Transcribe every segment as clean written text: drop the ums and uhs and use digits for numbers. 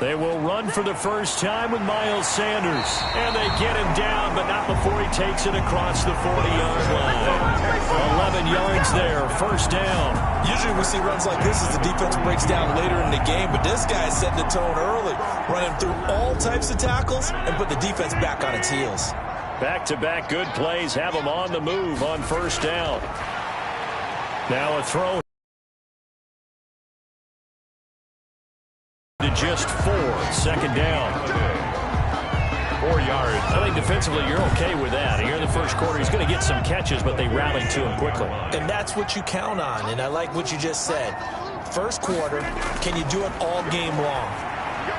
They will run for the first time with Miles Sanders. And they get him down, but not before he takes it across the 40-yard line. 11 yards there, first down. Usually we see runs like this as the defense breaks down later in the game, but this guy is setting the tone early, running through all types of tackles and put the defense back on its heels. Back-to-back good plays have them on the move on first down. Now a throw. To just 4, second down. 4 yards. I think defensively you're okay with that. Here in the first quarter, he's going to get some catches, but they rallied to him quickly. And that's what you count on, and I like what you just said. First quarter, can you do it all game long?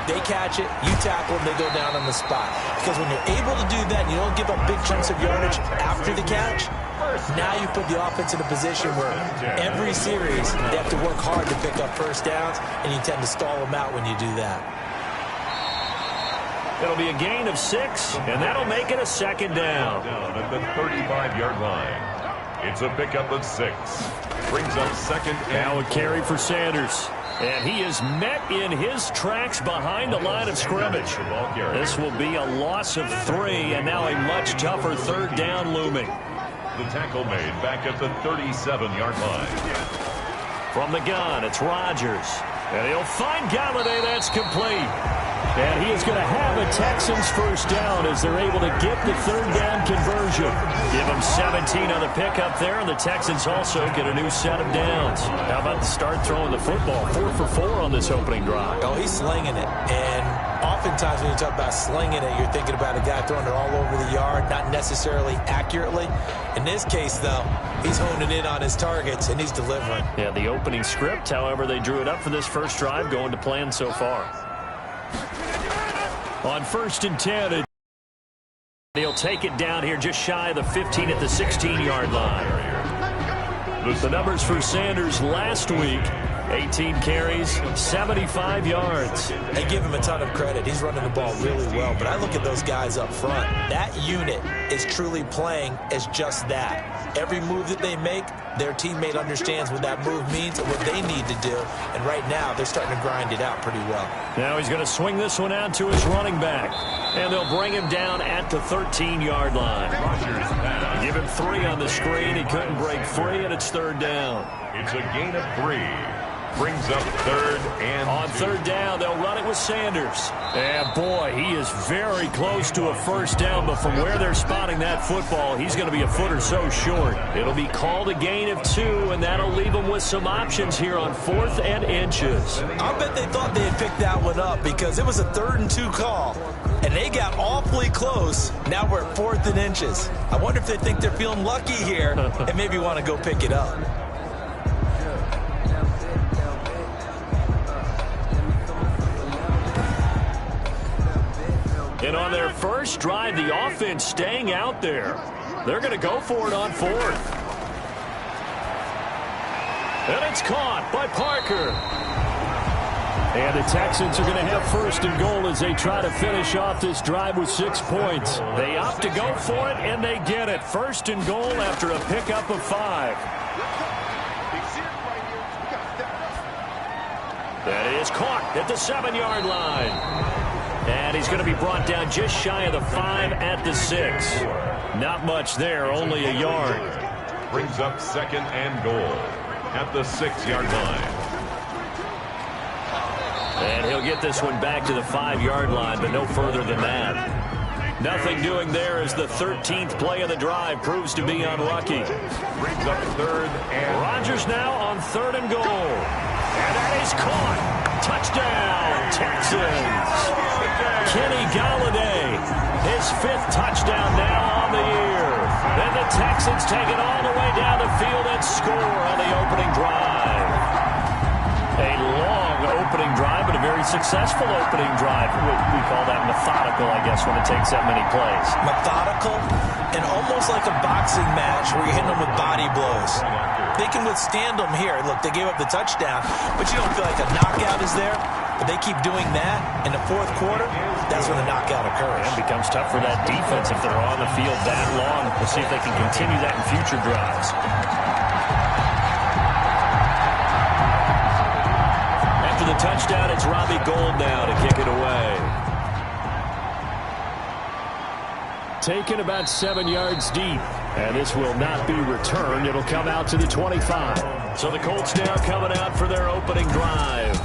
They catch it, you tackle them, they go down on the spot. Because when you're able to do that, and you don't give up big chunks of yardage after the catch, now you put the offense in a position where every series they have to work hard to pick up first downs, and you tend to stall them out when you do that. It'll be a gain of 6, and that'll make it a second down. Down at the 35-yard line. It's a pickup of 6. Brings up second and now a carry for Sanders. And he is met in his tracks behind the line of scrimmage. This will be a loss of 3, and now a much tougher third down looming. The tackle made back at the 37-yard line. From the gun, it's Rodgers. And he'll find Galladay. That's complete. And he is going to have a Texans first down as they're able to get the third down conversion. Give him 17 on the pickup there, and the Texans also get a new set of downs. How about the start throwing the football? 4 for 4 on this opening drive. Oh, he's slinging it. And oftentimes when you talk about slinging it, you're thinking about a guy throwing it all over the yard, not necessarily accurately. In this case, though, he's honing in on his targets, and he's delivering. Yeah, the opening script, however, they drew it up for this first drive, going to plan so far. On 1st and 10, he'll take it down here just shy of the 15 at the 16-yard line. The numbers for Sanders last week, 18 carries, 75 yards. They give him a ton of credit. He's running the ball really well, but I look at those guys up front. That unit is truly playing as just that. Every move that they make, their teammate understands what that move means and what they need to do. And right now, they're starting to grind it out pretty well. Now he's going to swing this one out to his running back. And they'll bring him down at the 13-yard line. Give him 3 on the screen. He couldn't break free, and it's third down. It's a gain of 3. Brings up third and on 3rd down, they'll run it with Sanders. And boy, he is very close to a first down, but from where they're spotting that football, he's going to be a foot or so short. It'll be called a gain of 2, and that'll leave them with some options here on 4th and inches. I'll bet they thought they had picked that one up because it was a 3rd and 2 call, and they got awfully close. Now we're at 4th and inches. I wonder if they think they're feeling lucky here and maybe want to go pick it up. And on their first drive, the offense staying out there. They're going to go for it on 4th. And it's caught by Parker. And the Texans are going to have 1st and goal as they try to finish off this drive with 6 points. They opt to go for it, and they get it. 1st and goal after a pickup of 5. That is caught at the 7-yard line. And he's going to be brought down just shy of the 5 at the 6. Not much there, only a yard. Brings up 2nd and goal at the 6-yard line. And he'll get this one back to the 5-yard line, but no further than that. Nothing doing there as the 13th play of the drive proves to be unlucky. Brings up 3rd and Rodgers now on 3rd and goal. And that is caught. Touchdown, Texans. Kenny Galladay, his 5th touchdown now on the year. Then the Texans take it all the way down the field and score on the opening drive. A long opening drive, but a very successful opening drive. We call that methodical, I guess, when it takes that many plays. Methodical and almost like a boxing match where you're hitting them with body blows. They can withstand them here. Look, they gave up the touchdown, but you don't feel like a knockout is there. But they keep doing that in the 4th quarter, that's when the knockout occurs. It becomes tough for that defense if they're on the field that long. We'll see if they can continue that in future drives. After the touchdown. It's Robbie Gould now to kick it away. Taken about 7 yards deep. And this will not be returned. It'll come out to the 25. So the Colts now coming out for their opening drive.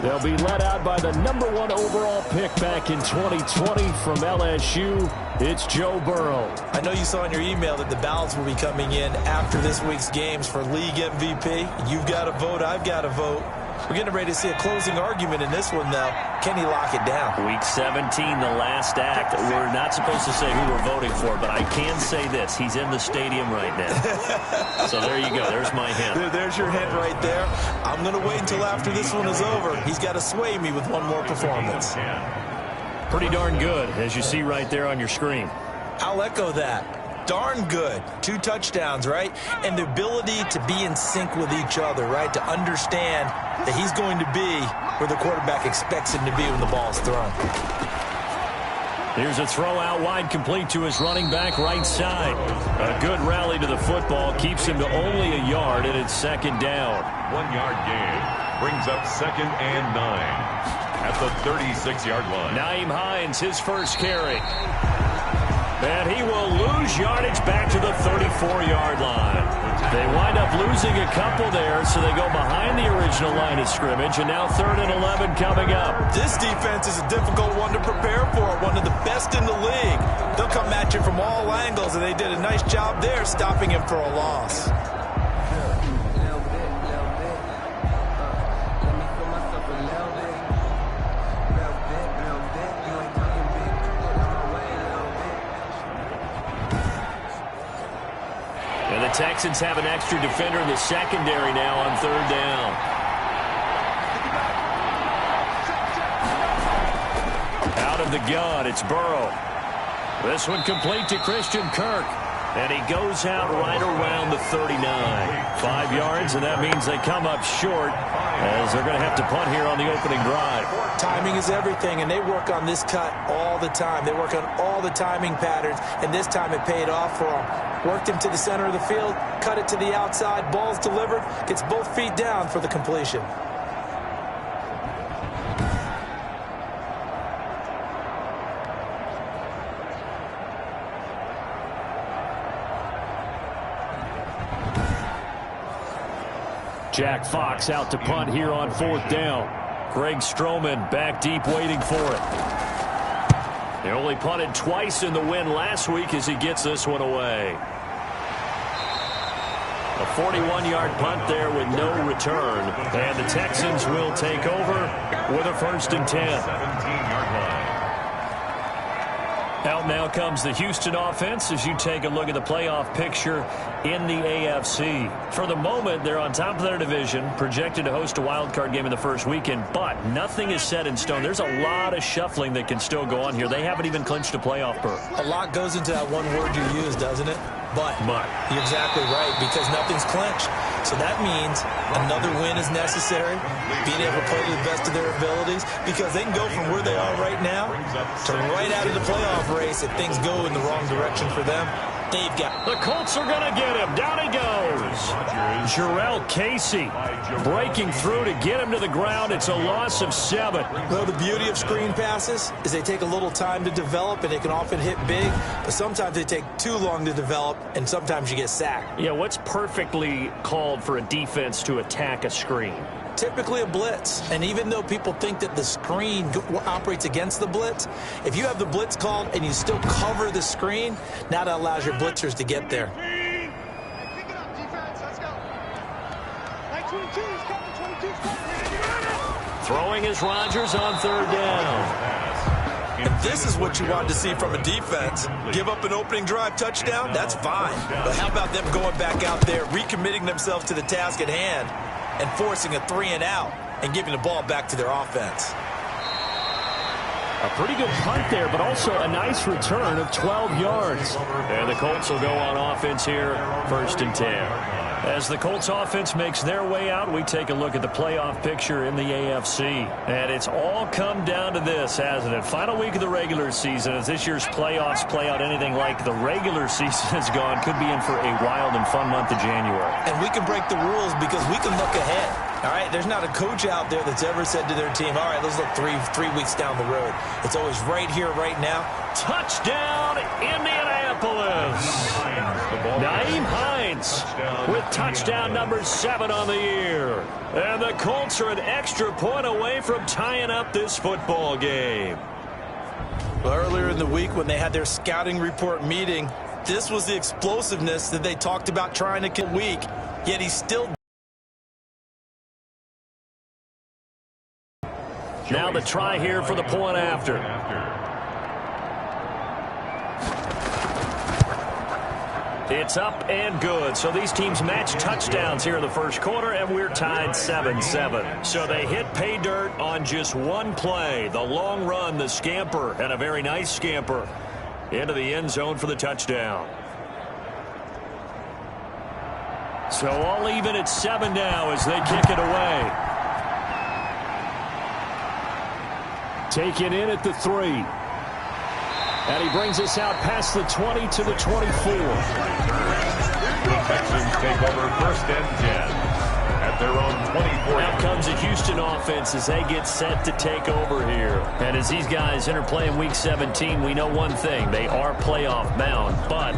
They'll be led out by the #1 overall pick back in 2020 from LSU. It's Joe Burrow. I know you saw in your email that the ballots will be coming in after this week's games for league MVP. You've got to vote. I've got to vote. We're getting ready to see a closing argument in this one, though. Can he lock it down? Week 17, the last act. We're not supposed to say who we're voting for, but I can say this. He's in the stadium right now. So there you go. There's my hint. There's your hint right there. I'm going to wait until after this one is over. He's got to sway me with one more performance. Pretty darn good, as you see right there on your screen. I'll echo that. Darn good. 2 touchdowns, right? And the ability to be in sync with each other, right? To understand that he's going to be where the quarterback expects him to be when the ball's thrown. Here's a throw out wide, complete to his running back right side. A good rally to the football keeps him to only a yard, and it's second down. 1 yard gain brings up 2nd and 9 at the 36-yard line. Nyheim Hines, his first carry. And he will lose yardage back to the 34-yard line. They wind up losing a couple there, so they go behind the original line of scrimmage, and now 3rd and 11 coming up. This defense is a difficult one to prepare for, one of the best in the league. They'll come at you from all angles, and they did a nice job there stopping him for a loss. Texans have an extra defender in the secondary now on 3rd down. Out of the gun, it's Burrow. This one complete to Christian Kirk. And he goes out right around the 39. 5 yards, and that means they come up short as they're going to have to punt here on the opening drive. Timing is everything, and they work on this cut all the time. They work on all the timing patterns, and this time it paid off for them. Worked him to the center of the field, cut it to the outside, ball's delivered, gets both feet down for the completion. Jack Fox out to punt here on 4th down. Greg Stroman back deep waiting for it. They only punted twice in the win last week as he gets this one away. A 41-yard punt there with no return. And the Texans will take over with a 1st and 10. 17-yard line. Out now comes the Houston offense as you take a look at the playoff picture in the AFC. For the moment, they're on top of their division, projected to host a wild-card game in the first weekend, but nothing is set in stone. There's a lot of shuffling that can still go on here. They haven't even clinched a playoff berth. A lot goes into that one word you use, doesn't it? But. You're exactly right, because nothing's clinched. So that means another win is necessary, being able to play to the best of their abilities, because they can go from where they are right now to right out of the playoff race if things go in the wrong direction for them. They've got. The Colts are going to get him. Down he goes. Jarrell Casey breaking through to get him to the ground. It's a loss of 7. Well, the beauty of screen passes is they take a little time to develop, and they can often hit big, but sometimes they take too long to develop, and sometimes you get sacked. Yeah, what's perfectly called for a defense to attack a screen? Typically a blitz, and even though people think that the screen operates against the blitz, if you have the blitz called and you still cover the screen, now that allows your blitzers to get there. Throwing is Rodgers on 3rd down. And this is what you want to see from a defense. Give up an opening drive touchdown, that's fine. But how about them going back out there, recommitting themselves to the task at hand, and forcing a 3-and-out and giving the ball back to their offense. A pretty good punt there, but also a nice return of 12 yards. And the Colts will go on offense here, 1st and 10. As the Colts offense makes their way out, we take a look at the playoff picture in the AFC. And it's all come down to this, hasn't it? Final week of the regular season. As this year's playoffs play out anything like the regular season has gone, could be in for a wild and fun month of January. And we can break the rules because we can look ahead. All right, there's not a coach out there that's ever said to their team, all right, let's look three weeks down the road. It's always right here, right now. Touchdown, Indianapolis. Nyheim Hines with touchdown number 7 on the year. And the Colts are an extra point away from tying up this football game. Well, earlier in the week when they had their scouting report meeting, this was the explosiveness that they talked about trying to kill week, yet he's still. Now the try here for the point after. It's up and good. So these teams match touchdowns here in the first quarter, and we're tied 7-7. So they hit pay dirt on just one play. The long run, the scamper, and a very nice scamper into the end zone for the touchdown. So all even at 7 now as they kick it away. Taken in at the 3. And he brings us out past the 20 to the 24. The Texans take over 1st and 10 at their own 24. Now comes the Houston offense as they get set to take over here. And as these guys enter play in Week 17, we know one thing. They are playoff bound, but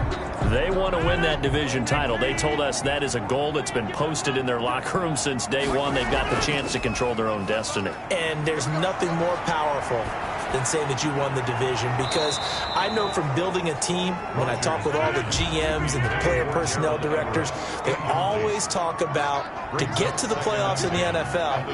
they want to win that division title. They told us that is a goal that's been posted in their locker room since day one. They've got the chance to control their own destiny. And there's nothing more powerful than saying that you won the division, because I know from building a team, when I talk with all the GMs and the player personnel directors, they always talk about to get to the playoffs in the NFL,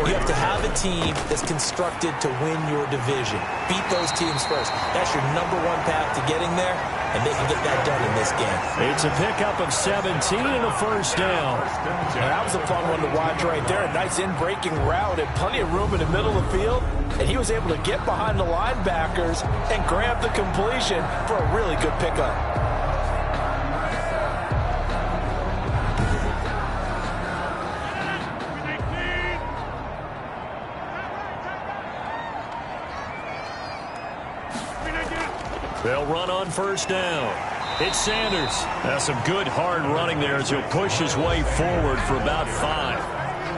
you have to have a team that's constructed to win your division. Beat those teams first. That's your #1 path to getting there, and they can get that done in this game. It's a pickup of 17 and a first down. And that was a fun one to watch right there. A nice in-breaking route and plenty of room in the middle of the field, and he was able to get behind the linebackers and grab the completion for a really good pickup. They'll run on first down. It's Sanders. That's some good hard running there as he'll push his way forward for about 5.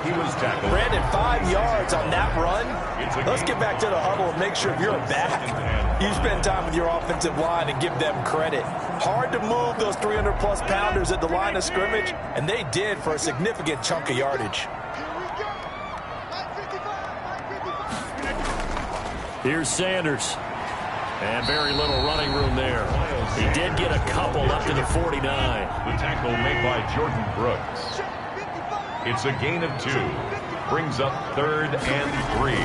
He was tackled. Brandon, 5 yards on that run. Let's get back to the huddle and make sure you're back. You spend time with your offensive line and give them credit. Hard to move those 300-plus pounders at the line of scrimmage, and they did for a significant chunk of yardage. Here's Sanders. And very little running room there. He did get a couple up to the 49. The tackle made by Jordan Brooks. It's a gain of 2. Brings up 3rd and 3.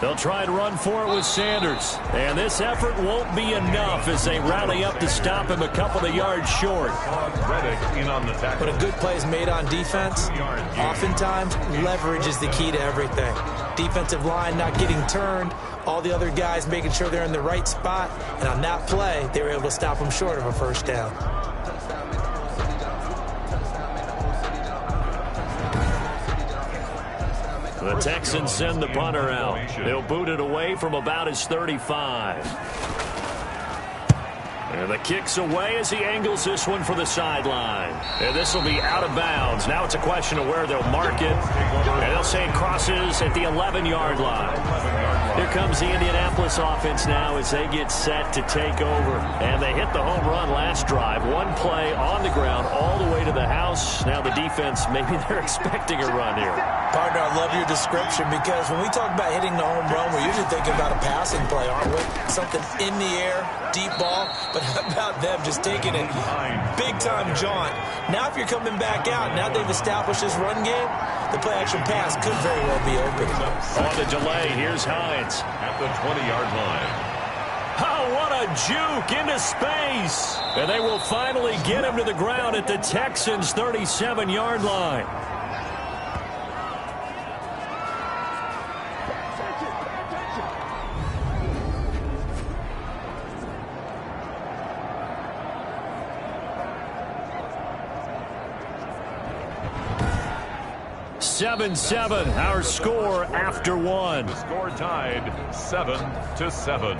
They'll try and run for it with Sanders. And this effort won't be enough as they rally up to stop him a couple of yards short. Reddick in on the tackle. When a good play is made on defense, oftentimes leverage is the key to everything. Defensive line not getting turned, all the other guys making sure they're in the right spot, and on that play, they were able to stop them short of a first down. The Texans send the punter out. They'll boot it away from about his 35. And the kick's away as he angles this one for the sideline. And this will be out of bounds. Now it's a question of where they'll mark it. And they'll say it crosses at the 11-yard line. Here comes the Indianapolis offense now as they get set to take over. And they hit the home run last drive. One play on the ground all the way to the house. Now the defense, maybe they're expecting a run here. Partner, I love your description, because when we talk about hitting the home run, we're usually thinking about a passing play, aren't we? Something in the air, deep ball. But how about them just taking it big-time jaunt? Now if you're coming back out, now they've established this run game, the play-action pass could very well be open. On the delay, here's Hines. At the 20-yard line. Oh, what a juke into space. And they will finally get him to the ground at the Texans' 37-yard line. (7-7), our score after one. The score tied 7-7.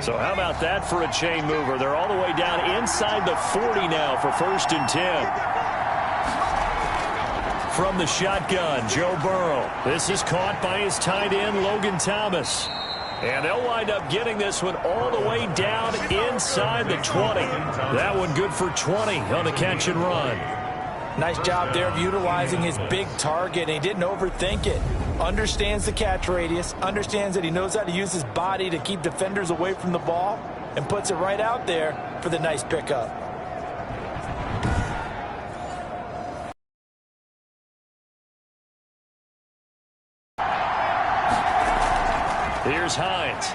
So how about that for a chain mover? They're all the way down inside the 40 now for 1st and 10. From the shotgun, Joe Burrow. This is caught by his tight end, Logan Thomas. And they'll wind up getting this one all the way down inside the 20. That one good for 20 on the catch and run. Nice job there of utilizing his big target. He didn't overthink it. Understands the catch radius, understands that he knows how to use his body to keep defenders away from the ball, and puts it right out there for the nice pickup. Here's Hines.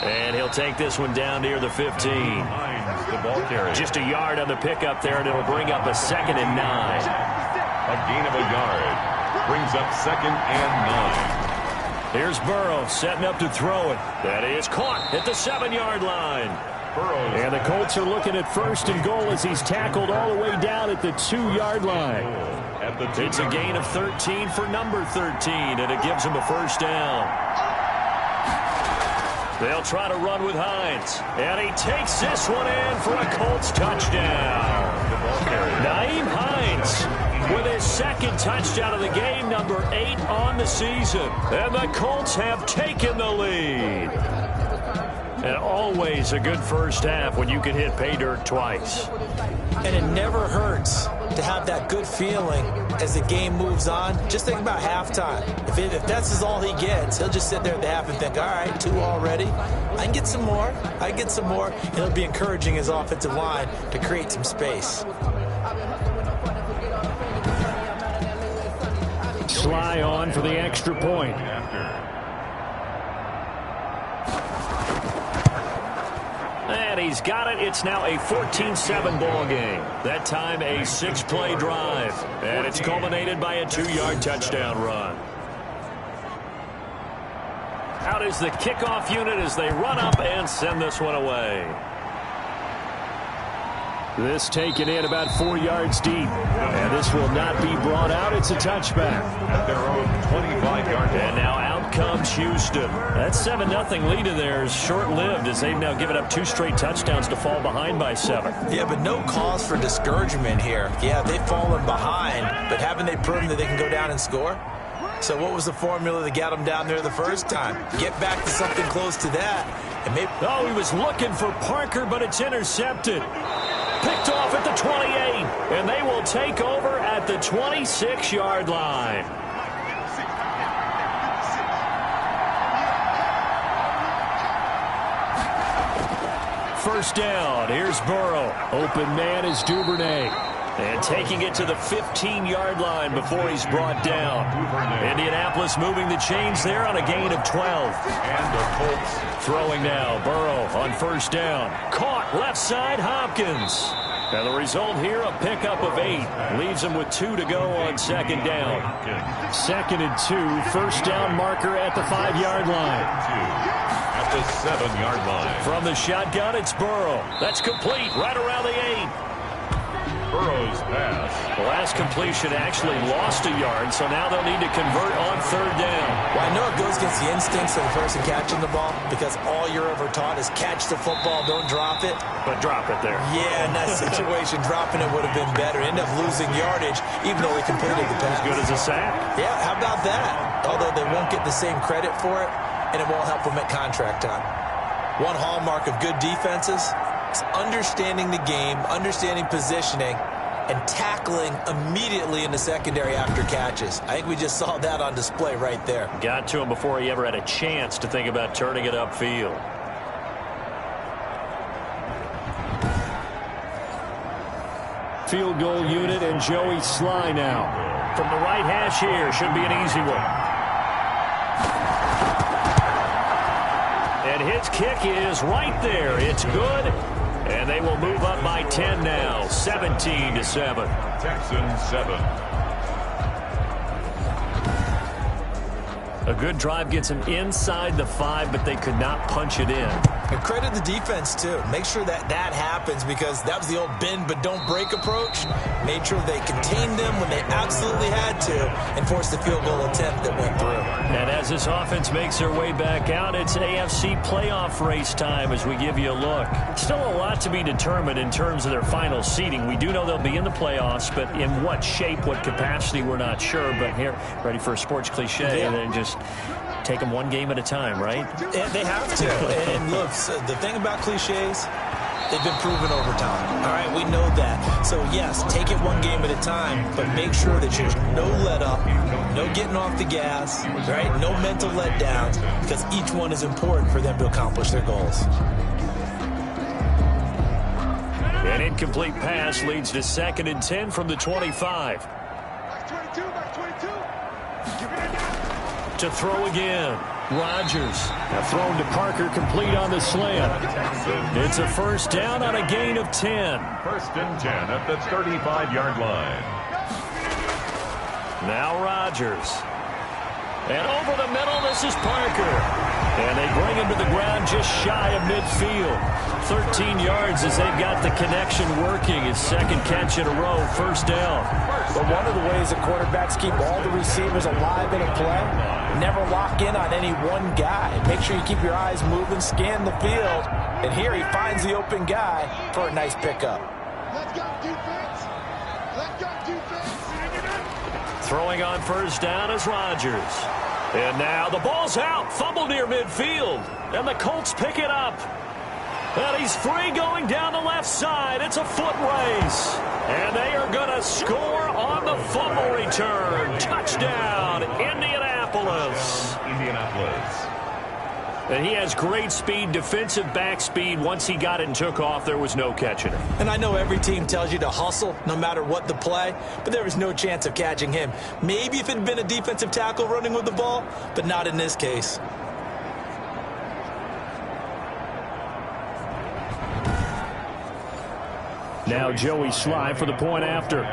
And he'll take this one down near the 15. Hines, the ball carrier. Just a yard on the pickup there, and it'll bring up a 2nd and 9. A gain of a yard. Brings up 2nd and 9. Here's Burrow setting up to throw it. That is caught at the 7-yard line. Burrows. And the Colts are looking at 1st and goal as he's tackled all the way down at the 2-yard line. It's a gain of 13 for number 13, and it gives him a 1st down. They'll try to run with Hines. And he takes this one in for a Colts touchdown. Nyheim Hines with his 2nd touchdown of the game, number 8 on the season. And the Colts have taken the lead. And always a good first half when you can hit pay dirt twice. And it never hurts to have that good feeling as the game moves on. Just think about halftime. If that's all he gets, he'll just sit there at the half and think, all right, 2 already. I can get some more. I can get some more. And it'll be encouraging his offensive line to create some space. Sly on for the extra point. And he's got it. It's now a 14-7 ball game. That time a 6-play drive. And it's culminated by a 2-yard touchdown run. Out is the kickoff unit as they run up and send this one away. This taken in about 4 yards deep. And this will not be brought out. It's a touchback. At their own 25-yard line. And now out comes Houston. That 7-0 lead in there is short-lived as they've now given up 2 straight touchdowns to fall behind by 7. Yeah, but no cause for discouragement here. Yeah, they've fallen behind, but haven't they proven that they can go down and score? So what was the formula that got them down there the first time? Get back to something close to that. And maybe he was looking for Parker, but it's intercepted. Picked off at the 28, and they will take over at the 26-yard line. First down, here's Burrow. Open man is Duvernay. And taking it to the 15-yard line before he's brought down. Indianapolis moving the chains there on a gain of 12. And the Colts throwing now. Burrow on first down. Caught left side, Hopkins. And the result here, a pickup of 8. Leaves him with 2 to go on 2nd down. 2nd and 2. First down marker at the 5-yard line. At the 7-yard line. From the shotgun, it's Burrow. That's complete right around the 8. Burrow's pass. The last completion actually lost a yard, so now they'll need to convert on 3rd down. Well, I know it goes against the instincts of the person catching the ball because all you're ever taught is catch the football, don't drop it. But drop it there. Yeah, in that situation, dropping it would have been better. End up losing yardage, even though they completed the pass. As good as a sack. Yeah, how about that? Although they won't get the same credit for it, and it won't help them at contract time. One hallmark of good defenses is understanding the game, understanding positioning, and tackling immediately in the secondary after catches. I think we just saw that on display right there. Got to him before he ever had a chance to think about turning it upfield. Field goal unit and Joey Sly now. From the right hash here, should be an easy one. And his kick is right there. It's good. And they will move up by 10 now, 17-7. Texans 7. A good drive gets them inside the 5, but they could not punch it in. And credit the defense, too. Make sure that that happens, because that was the old bend but don't break approach. Made sure they contained them when they absolutely had to and forced the field goal attempt that went through. And as this offense makes their way back out, it's AFC playoff race time as we give you a look. Still a lot to be determined in terms of their final seeding. We do know they'll be in the playoffs, but in what shape, what capacity, we're not sure. But here, ready for a sports cliche, and then just take them one game at a time, right? Yeah, they have to. And look, the thing about cliches, they've been proven over time. All right, we know that. So, yes, take it one game at a time, but make sure that there's no let up, no getting off the gas, right? No mental letdowns, because each one is important for them to accomplish their goals. An incomplete pass leads to 2nd and 10 from the 25. To throw again. Rodgers. Now thrown to Parker, complete on the slant. It's a first down on a gain of 10. 1st and 10 at the 35-yard line. Now Rodgers. And over the middle, this is Parker. And they bring him to the ground just shy of midfield. 13 yards as they've got the connection working. His 2nd catch in a row, 1st down. But one of the ways that quarterbacks keep all the receivers alive in a play, never lock in on any one guy. Make sure you keep your eyes moving, scan the field. And here he finds the open guy for a nice pickup. Let's go, defense. Let's go, defense. Throwing on 1st down is Rodgers. And now the ball's out. Fumble near midfield. And the Colts pick it up. And he's free going down the left side. It's a foot race. And they are going to score on the fumble return. Touchdown, Indianapolis. Indianapolis. And he has great speed, defensive back speed. Once he got it and took off, there was no catching him. And I know every team tells you to hustle no matter what the play, but there was no chance of catching him. Maybe if it had been a defensive tackle running with the ball, but not in this case. Now Joey Sly for the point after.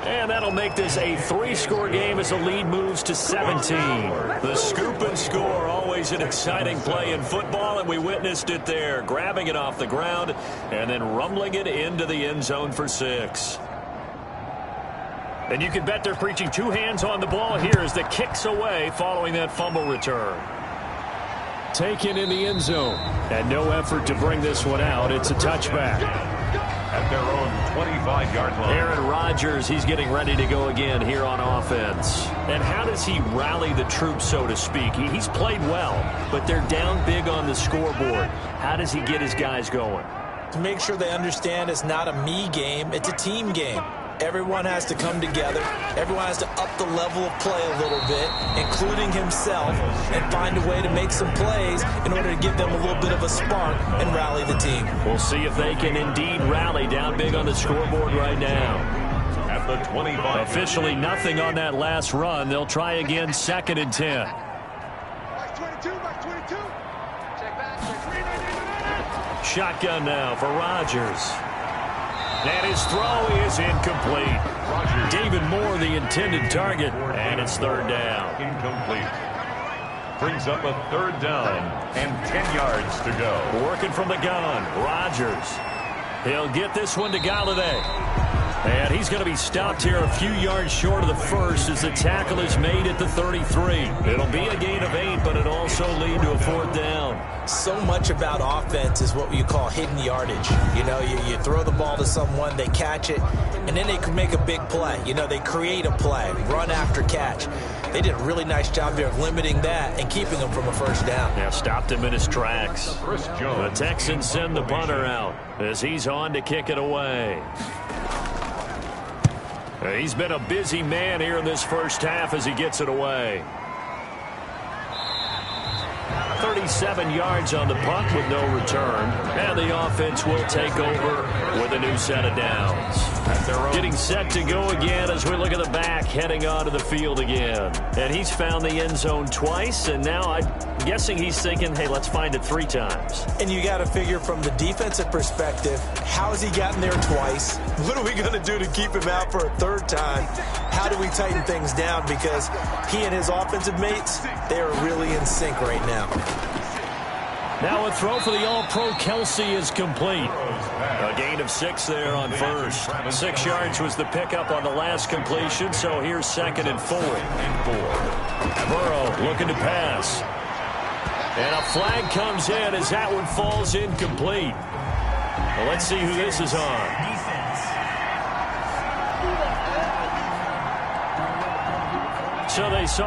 And that'll make this a 3-score game as the lead moves to 17. The scoop and score, always an exciting play in football, and we witnessed it there. Grabbing it off the ground and then rumbling it into the end zone for 6. And you can bet they're preaching 2 hands on the ball here as the kick's away following that fumble return. Taken in the end zone. And no effort to bring this one out. It's a touchback. At their own 25-yard line. Aaron Rodgers, he's getting ready to go again here on offense. And how does he rally the troops, so to speak? He's played well, but they're down big on the scoreboard. How does he get his guys going? To make sure they understand it's not a me game, it's a team game. Everyone has to come together. Everyone has to up the level of play a little bit, including himself, and find a way to make some plays in order to give them a little bit of a spark and rally the team. We'll see if they can indeed rally down big on the scoreboard right now. At the 25. Officially nothing on that last run. They'll try again, 2nd and 10. Back 22, back 22. Check back, check. Shotgun now for Rodgers. And his throw is incomplete. David Moore, the intended target, and it's 3rd down. Incomplete. Brings up a 3rd down and 10 yards to go. Working from the gun, Rodgers. He'll get this one to Galladay. And he's going to be stopped here a few yards short of the first as the tackle is made at the 33. It'll be a gain of 8, but it'll also lead to a 4th down. So much about offense is what you call hidden yardage. You know, you throw the ball to someone, they catch it, and then they can make a big play. You know, they create a play, run after catch. They did a really nice job there of limiting that and keeping him from a 1st down. Yeah, stopped him in his tracks. Chris Jones. The Texans send the punter out as he's on to kick it away. He's been a busy man here in this first half as he gets it away. 37 yards on the punt with no return. And the offense will take over with a new set of downs. Getting set to go again as we look at the back heading onto the field again. And he's found the end zone twice, and now I'm guessing he's thinking, hey, let's find it 3 times. And you got to figure from the defensive perspective, how has he gotten there twice? What are we going to do to keep him out for a 3rd time? How do we tighten things down? Because he and his offensive mates, they are really in sync right now. Now a throw for the All-Pro Kelsey is complete. A gain of 6 there on first. 6 yards was the pickup on the last completion, so here's 2nd and 4. Burrow looking to pass. And a flag comes in as that one falls incomplete. Well, let's see who this is on. So they saw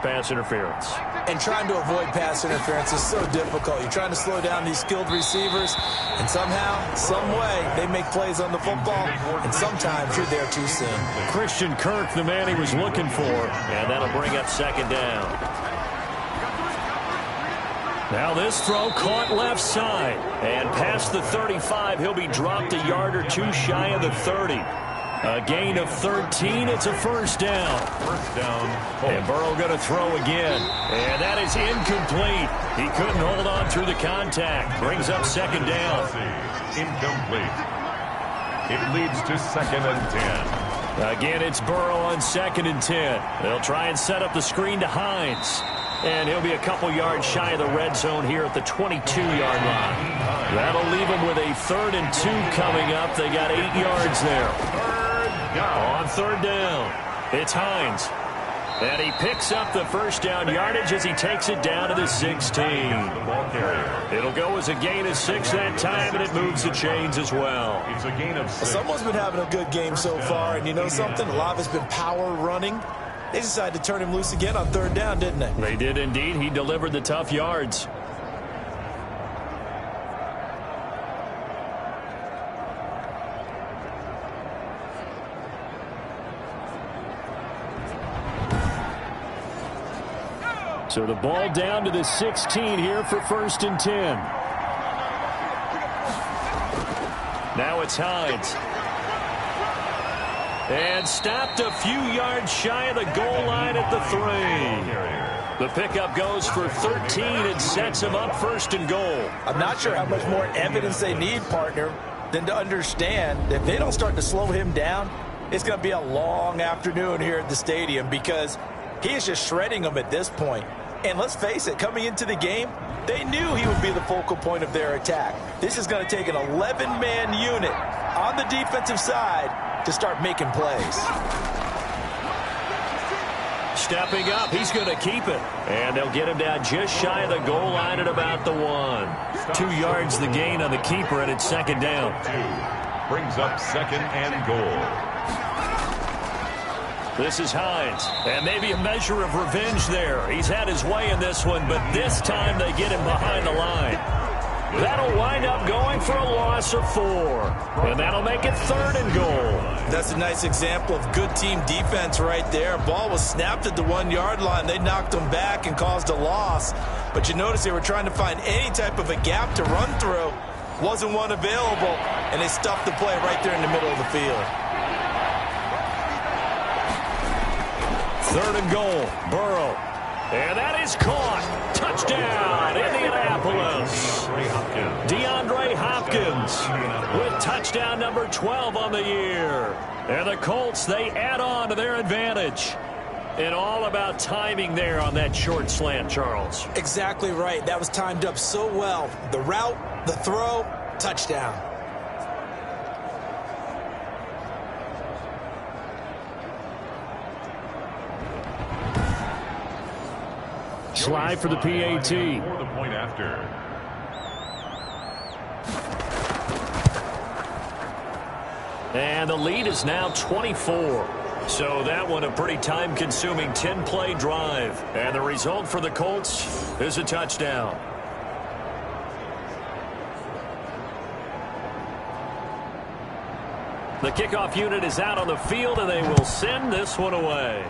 pass interference. And trying to avoid pass interference is so difficult. You're trying to slow down these skilled receivers, and somehow, some way, they make plays on the football, and sometimes you're there too soon. Christian Kirk, the man he was looking for, and that'll bring up 2nd down. Now this throw caught left side, and past the 35, he'll be dropped a yard or 2 shy of the 30. A gain of 13. It's a 1st down. 1st down. And Burrow going to throw again. And that is incomplete. He couldn't hold on through the contact. Brings up 2nd down. Incomplete. It leads to 2nd and 10. Again, it's Burrow on 2nd and 10. They'll try and set up the screen to Hines. And he'll be a couple yards shy of the red zone here at the 22-yard line. That'll leave him with a 3rd and 2 coming up. They got 8 yards there. On 3rd down, it's Hines. And he picks up the 1st down yardage as he takes it down to the 16. It'll go as a gain of 6 that time, and it moves the chains as well. It's a gain of 6. Someone's been having a good game so far, and you know something? A lot of it's been power running. They decided to turn him loose again on 3rd down, didn't they? They did indeed. He delivered the tough yards. So the ball down to the 16 here for 1st and 10. Now it's Hines. And stopped a few yards shy of the goal line at the 3. The pickup goes for 13 and sets him up 1st and goal. I'm not sure how much more evidence they need, partner, than to understand that if they don't start to slow him down, it's going to be a long afternoon here at the stadium because he is just shredding them at this point. And let's face it, coming into the game, they knew he would be the focal point of their attack. This is going to take an 11-man unit on the defensive side to start making plays. Stepping up, he's going to keep it. And they'll get him down just shy of the goal line at about the 1. 2 yards the gain on the keeper, and it's 2nd down. 2 brings up 2nd and goal. This is Hines, and maybe a measure of revenge there. He's had his way in this one, but this time they get him behind the line. That'll wind up going for a loss of 4, and that'll make it 3rd and goal. That's a nice example of good team defense right there. Ball was snapped at the 1-yard line. They knocked him back and caused a loss. But you notice they were trying to find any type of a gap to run through. Wasn't one available, and they stuffed the play right there in the middle of the field. 3rd and goal, Burrow. And that is caught. Touchdown, Indianapolis. DeAndre Hopkins with touchdown number 12 on the year. And the Colts, they add on to their advantage. And all about timing there on that short slant, Charles. Exactly right. That was timed up so well. The route, the throw, touchdown. Slide for the PAT. For the point after. And the lead is now 24. So that one a pretty time-consuming 10-play drive. And the result for the Colts is a touchdown. The kickoff unit is out on the field, and they will send this one away.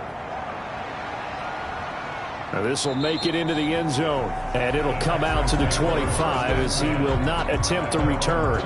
This will make it into the end zone, and it'll come out to the 25 as he will not attempt to return.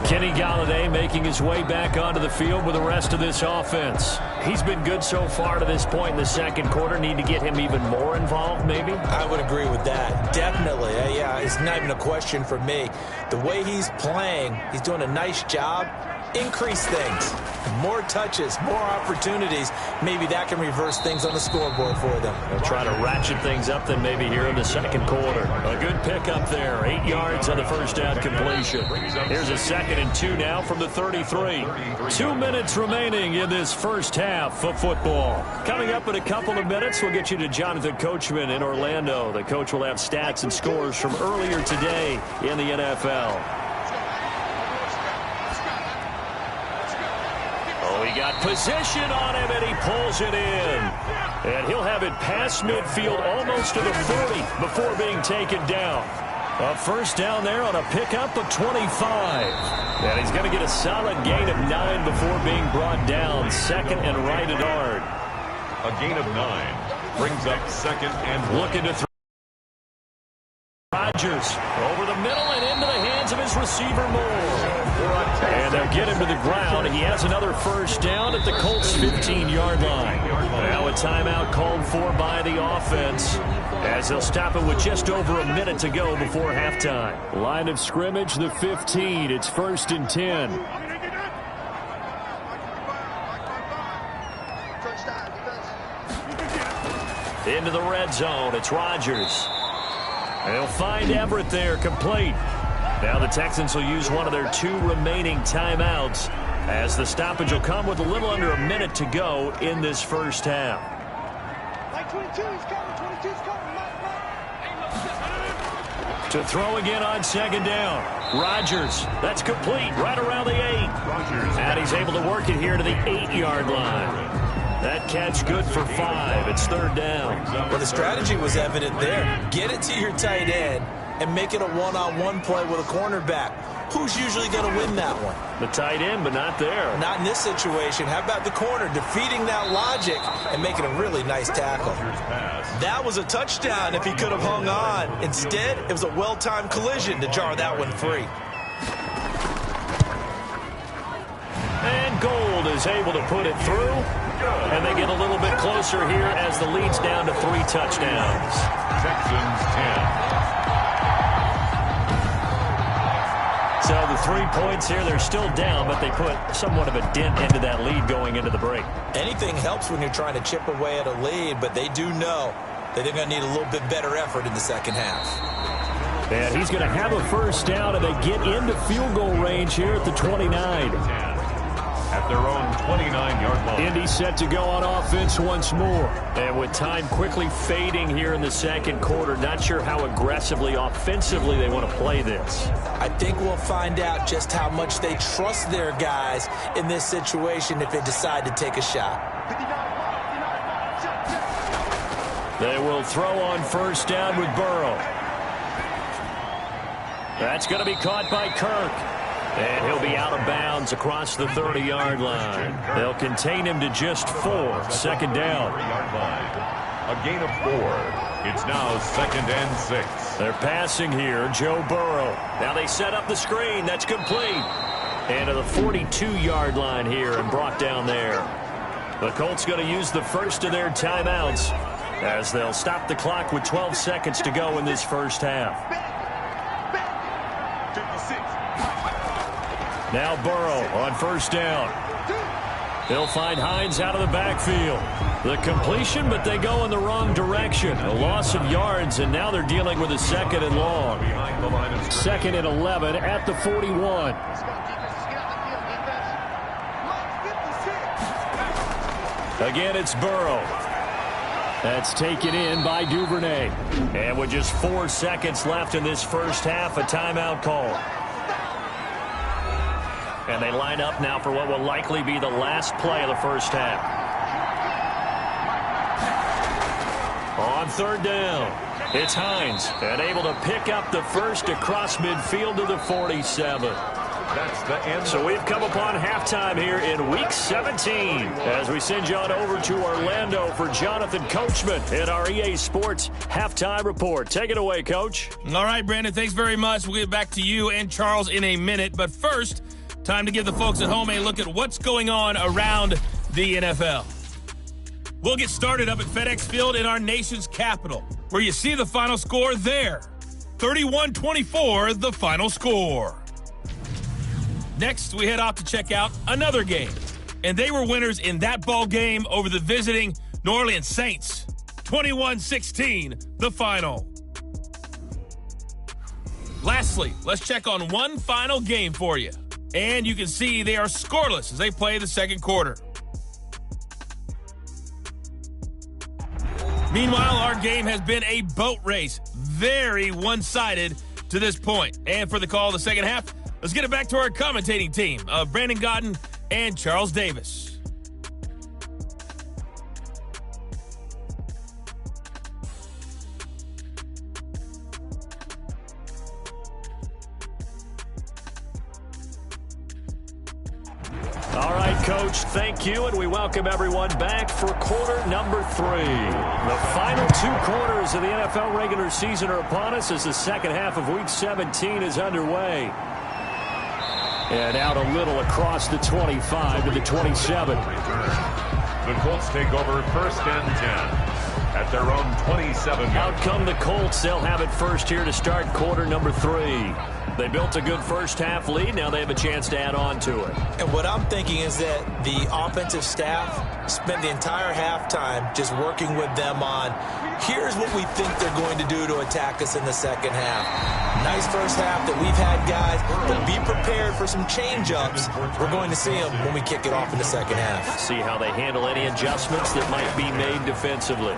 Kenny Golladay making his way back onto the field with the rest of this offense. He's been good so far to this point in the second quarter. Need to get him even more involved, maybe? I would agree with that. Definitely. Yeah, it's not even a question for me. The way he's playing, he's doing a nice job. Increase things. More touches, more opportunities. Maybe that can reverse things on the scoreboard for them. They'll try to ratchet things up then maybe here in the second quarter. A good pickup there. 8 yards on the first down completion. Here's a 2nd and 2 now from the 33. 2 minutes remaining in this first half of football. Coming up in a couple of minutes, we'll get you to Jonathan Coachman in Orlando. The coach will have stats and scores from earlier today in the NFL. He got position on him, and he pulls it in. And he'll have it past midfield almost to the 40 before being taken down. A first down there on a pickup of 25. And he's going to get a solid gain of 9 before being brought down. 2nd and right at Ard. A gain of 9 brings up 2nd and looking to throw. Rodgers over the middle and into the hands of his receiver Moore. And they'll get him to the ground. He has another first down at the Colts' 15-yard line. Now a timeout called for by the offense as they'll stop it with just over a minute to go before halftime. Line of scrimmage, the 15. It's 1st and 10. Into the red zone. It's Rodgers. They'll find Everett there, complete. Now the Texans will use one of their 2 remaining timeouts as the stoppage will come with a little under a minute to go in this first half. To throw again on 2nd down. Rodgers, that's complete right around the 8. And he's able to work it here to the 8-yard line. That catch good for 5. It's 3rd down. Well, the strategy was evident there. Get it to your tight end and make it a one-on-one play with a cornerback. Who's usually going to win that one? The tight end, but not there. Not in this situation. How about the corner defeating that logic and making a really nice tackle? That was a touchdown if he could have hung on. Instead, it was a well-timed collision to jar that one free. And Gold is able to put it through. And they get a little bit closer here as the lead's down to 3 touchdowns. Texans 10. So the 3 points here, they're still down, but they put somewhat of a dent into that lead going into the break. Anything helps when you're trying to chip away at a lead, but they do know that they're going to need a little bit better effort in the second half. And he's going to have a first down, and they get into field goal range here at the 29. At their own 29-yard line. Indy set to go on offense once more. And with time quickly fading here in the second quarter, not sure how aggressively, offensively they want to play this. I think we'll find out just how much they trust their guys in this situation if they decide to take a shot. They will throw on first down with Burrow. That's going to be caught by Kirk. And he'll be out of bounds across the 30-yard line. They'll contain him to just 4. 2nd down. A gain of 4. It's now 2nd and 6. They're passing here, Joe Burrow. Now they set up the screen. That's complete. And to the 42-yard line here and brought down there. The Colts going to use the first of their timeouts as they'll stop the clock with 12 seconds to go in this first half. Now Burrow on first down. He'll find Hines out of the backfield. The completion, but they go in the wrong direction. A loss of yards, and now they're dealing with a 2nd and long. 2nd and 11 at the 41. Again, it's Burrow. That's taken in by Duvernay. And with just 4 seconds left in this first half, a timeout call. And they line up now for what will likely be the last play of the first half. On 3rd down, it's Hines, and able to pick up the first across midfield to the 47. That's the end. So we've come upon halftime here in Week 17 as we send you on over to Orlando for Jonathan Coachman in our EA Sports Halftime Report. Take it away, Coach. All right, Brandon, thanks very much. We'll get back to you and Charles in a minute. But first, time to give the folks at home a look at what's going on around the NFL. We'll get started up at FedEx Field in our nation's capital, where you see the final score there. 31-24, the final score. Next, we head off to check out another game. And they were winners in that ball game over the visiting New Orleans Saints. 21-16, the final. Lastly, let's check on one final game for you. And you can see they are scoreless as they play the second quarter. Meanwhile, our game has been a boat race. Very one-sided to this point. And for the call of the second half, let's get it back to our commentating team of Brandon Godden and Charles Davis. All right, Coach, thank you, and we welcome everyone back for quarter number 3. The final 2 quarters of the NFL regular season are upon us as the second half of Week 17 is underway. And out a little across the 25 to the 27. The Colts take over 1st and 10 at their own 27. Out come the Colts. They'll have it first here to start quarter number 3. They built a good first half lead. Now they have a chance to add on to it. And what I'm thinking is that the offensive staff spent the entire halftime just working with them on, here's what we think they're going to do to attack us in the second half. Nice first half that we've had, guys, but be prepared for some change-ups. We're going to see them when we kick it off in the second half. See how they handle any adjustments that might be made defensively.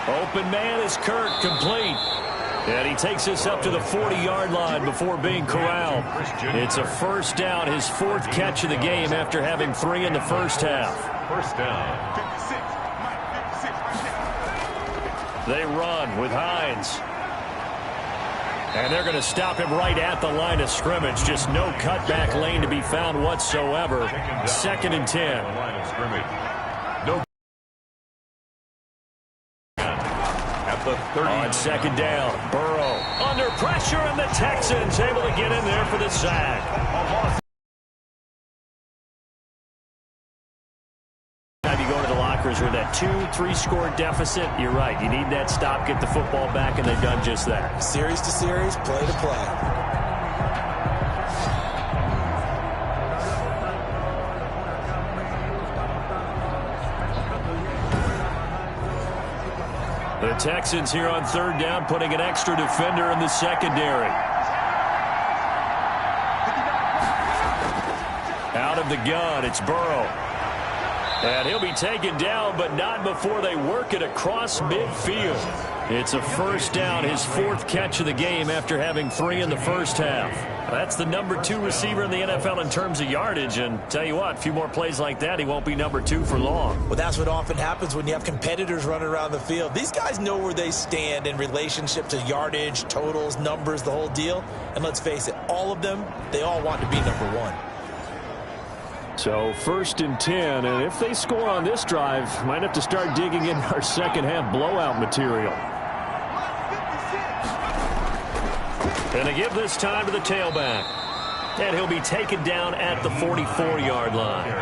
Open man is Kirk, complete. And he takes us up to the 40-yard line before being corralled. It's a first down, his 4th catch of the game after having 3 in the first half. First down. They run with Hines. And they're going to stop him right at the line of scrimmage. Just no cutback lane to be found whatsoever. 2nd and 10. Line of scrimmage. No. On 2nd down, Burrow under pressure, and the Texans able to get in there for the sack. Time you go to the lockers with that 2-3 score deficit, you're right. You need that stop, get the football back, and they've done just that. Series to series, play to play. The Texans here on 3rd down, putting an extra defender in the secondary. Out of the gun, it's Burrow. And he'll be taken down, but not before they work it across midfield. It's a first down, his 4th catch of the game after having 3 in the first half. That's the number 2 receiver in the NFL in terms of yardage, and tell you what, a few more plays like that, he won't be number 2 for long. Well, that's what often happens when you have competitors running around the field. These guys know where they stand in relationship to yardage, totals, numbers, the whole deal. And let's face it, all of them, they all want to be number 1. So 1st and 10, and if they score on this drive, might have to start digging in our second half blowout material. And they give this time to the tailback. And he'll be taken down at the 44-yard line.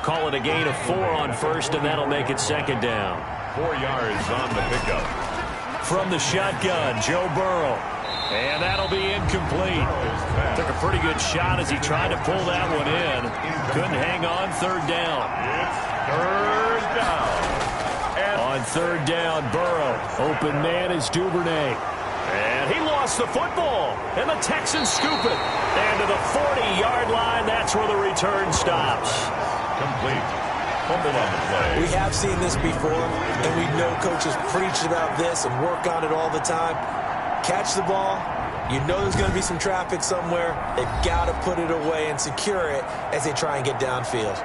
Call it a gain of 4 on 1st, and that'll make it 2nd down. 4 yards on the pickup. From the shotgun, Joe Burrow. And that'll be incomplete. Took a pretty good shot as he tried to pull that one in. Couldn't hang on 3rd down. It's 3rd down. And on 3rd down, Burrow. Open man is Duvernay. And he lost the football. And the Texans scoop it. And to the 40-yard line, that's where the return stops. Complete. Fumble on the play. We have seen this before, and we know coaches preach about this and work on it all the time. Catch the ball. You know there's going to be some traffic somewhere. They've got to put it away and secure it as they try and get downfield.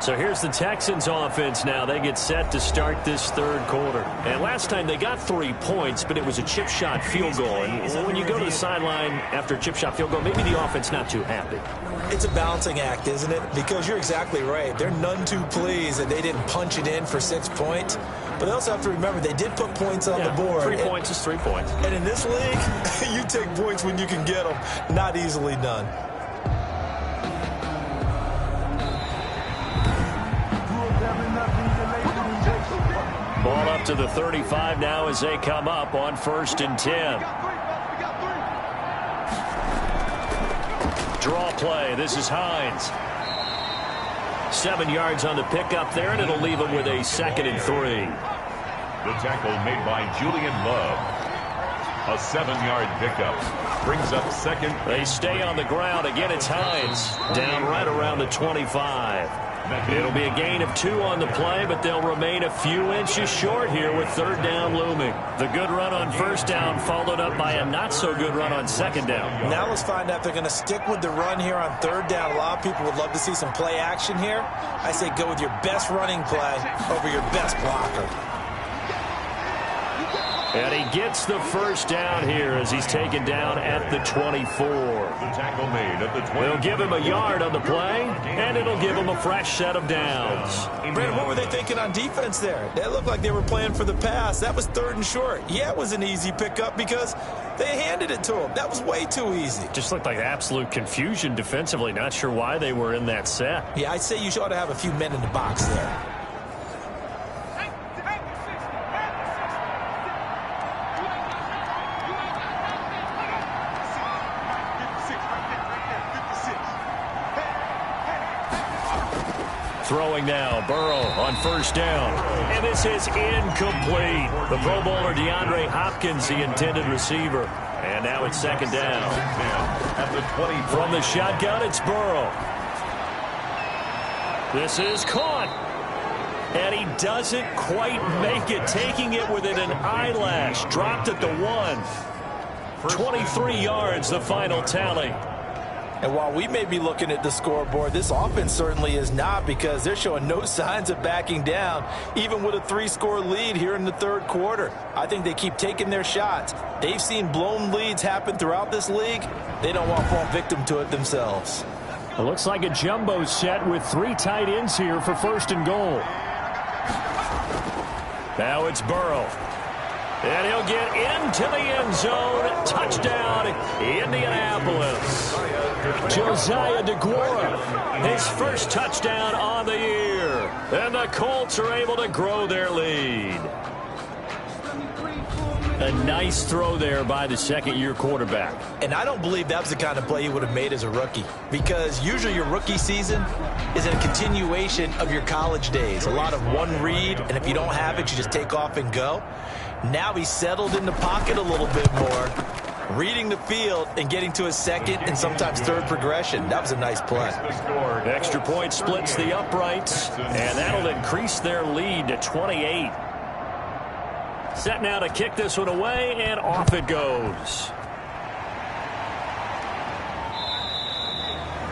So here's the Texans offense now. They get set to start this third quarter. And last time they got 3 points, but it was a chip shot field goal. And when you go to the sideline after a chip shot field goal, maybe the offense not too happy. It's a balancing act, isn't it? Because you're exactly right. They're none too pleased that they didn't punch it in for 6 points. But they also have to remember they did put points on the board. 3 points is 3 points. And in this league, you take points when you can get them. Not easily done. Ball up to the 35 now as they come up on 1st and 10. Draw play. This is Hines. 7 yards on the pickup there, and it'll leave him with a 2nd and 3. The tackle made by Julian Love. A 7-yard pickup. Brings up 2nd. They stay on the ground. Again, it's Hines. Down right around the 25. It'll be a gain of 2 on the play, but they'll remain a few inches short here with 3rd down looming. The good run on 1st down followed up by a not-so-good run on 2nd down. Now let's find out if they're going to stick with the run here on 3rd down. A lot of people would love to see some play action here. I say go with your best running play over your best blocker. And he gets the 1st down here as he's taken down at the 24. The tackle made at the 20. They'll give him a yard on the play, and it'll give him a fresh set of downs. Brandon, what were they thinking on defense there? That looked like they were playing for the pass. That was 3rd and short. Yeah, it was an easy pickup because they handed it to him. That was way too easy. Just looked like absolute confusion defensively. Not sure why they were in that set. Yeah, I'd say you ought to have a few men in the box there. Throwing now, Burrow on 1st down. And this is incomplete. The Pro Bowler DeAndre Hopkins, the intended receiver. And now it's 2nd down. At the 20. From the shotgun, it's Burrow. This is caught. And he doesn't quite make it, taking it within an eyelash. Dropped at the 1. 23 yards, the final tally. And while we may be looking at the scoreboard, this offense certainly is not, because they're showing no signs of backing down, even with a 3-score lead here in the 3rd quarter. I think they keep taking their shots. They've seen blown leads happen throughout this league. They don't want to fall victim to it themselves. It looks like a jumbo set with 3 tight ends here for 1st and goal. Now it's Burrow. And he'll get into the end zone. Touchdown, Indianapolis. Josiah DeGuara, his 1st touchdown on the year. And the Colts are able to grow their lead. A nice throw there by the 2nd-year quarterback. And I don't believe that was the kind of play he would have made as a rookie, because usually your rookie season is a continuation of your college days. A lot of one read, and if you don't have it, you just take off and go. Now he's settled in the pocket a little bit more, reading the field and getting to his 2nd and sometimes 3rd progression. That was a nice play. Extra point splits the uprights, and that'll increase their lead to 28. Set now to kick this one away, and off it goes.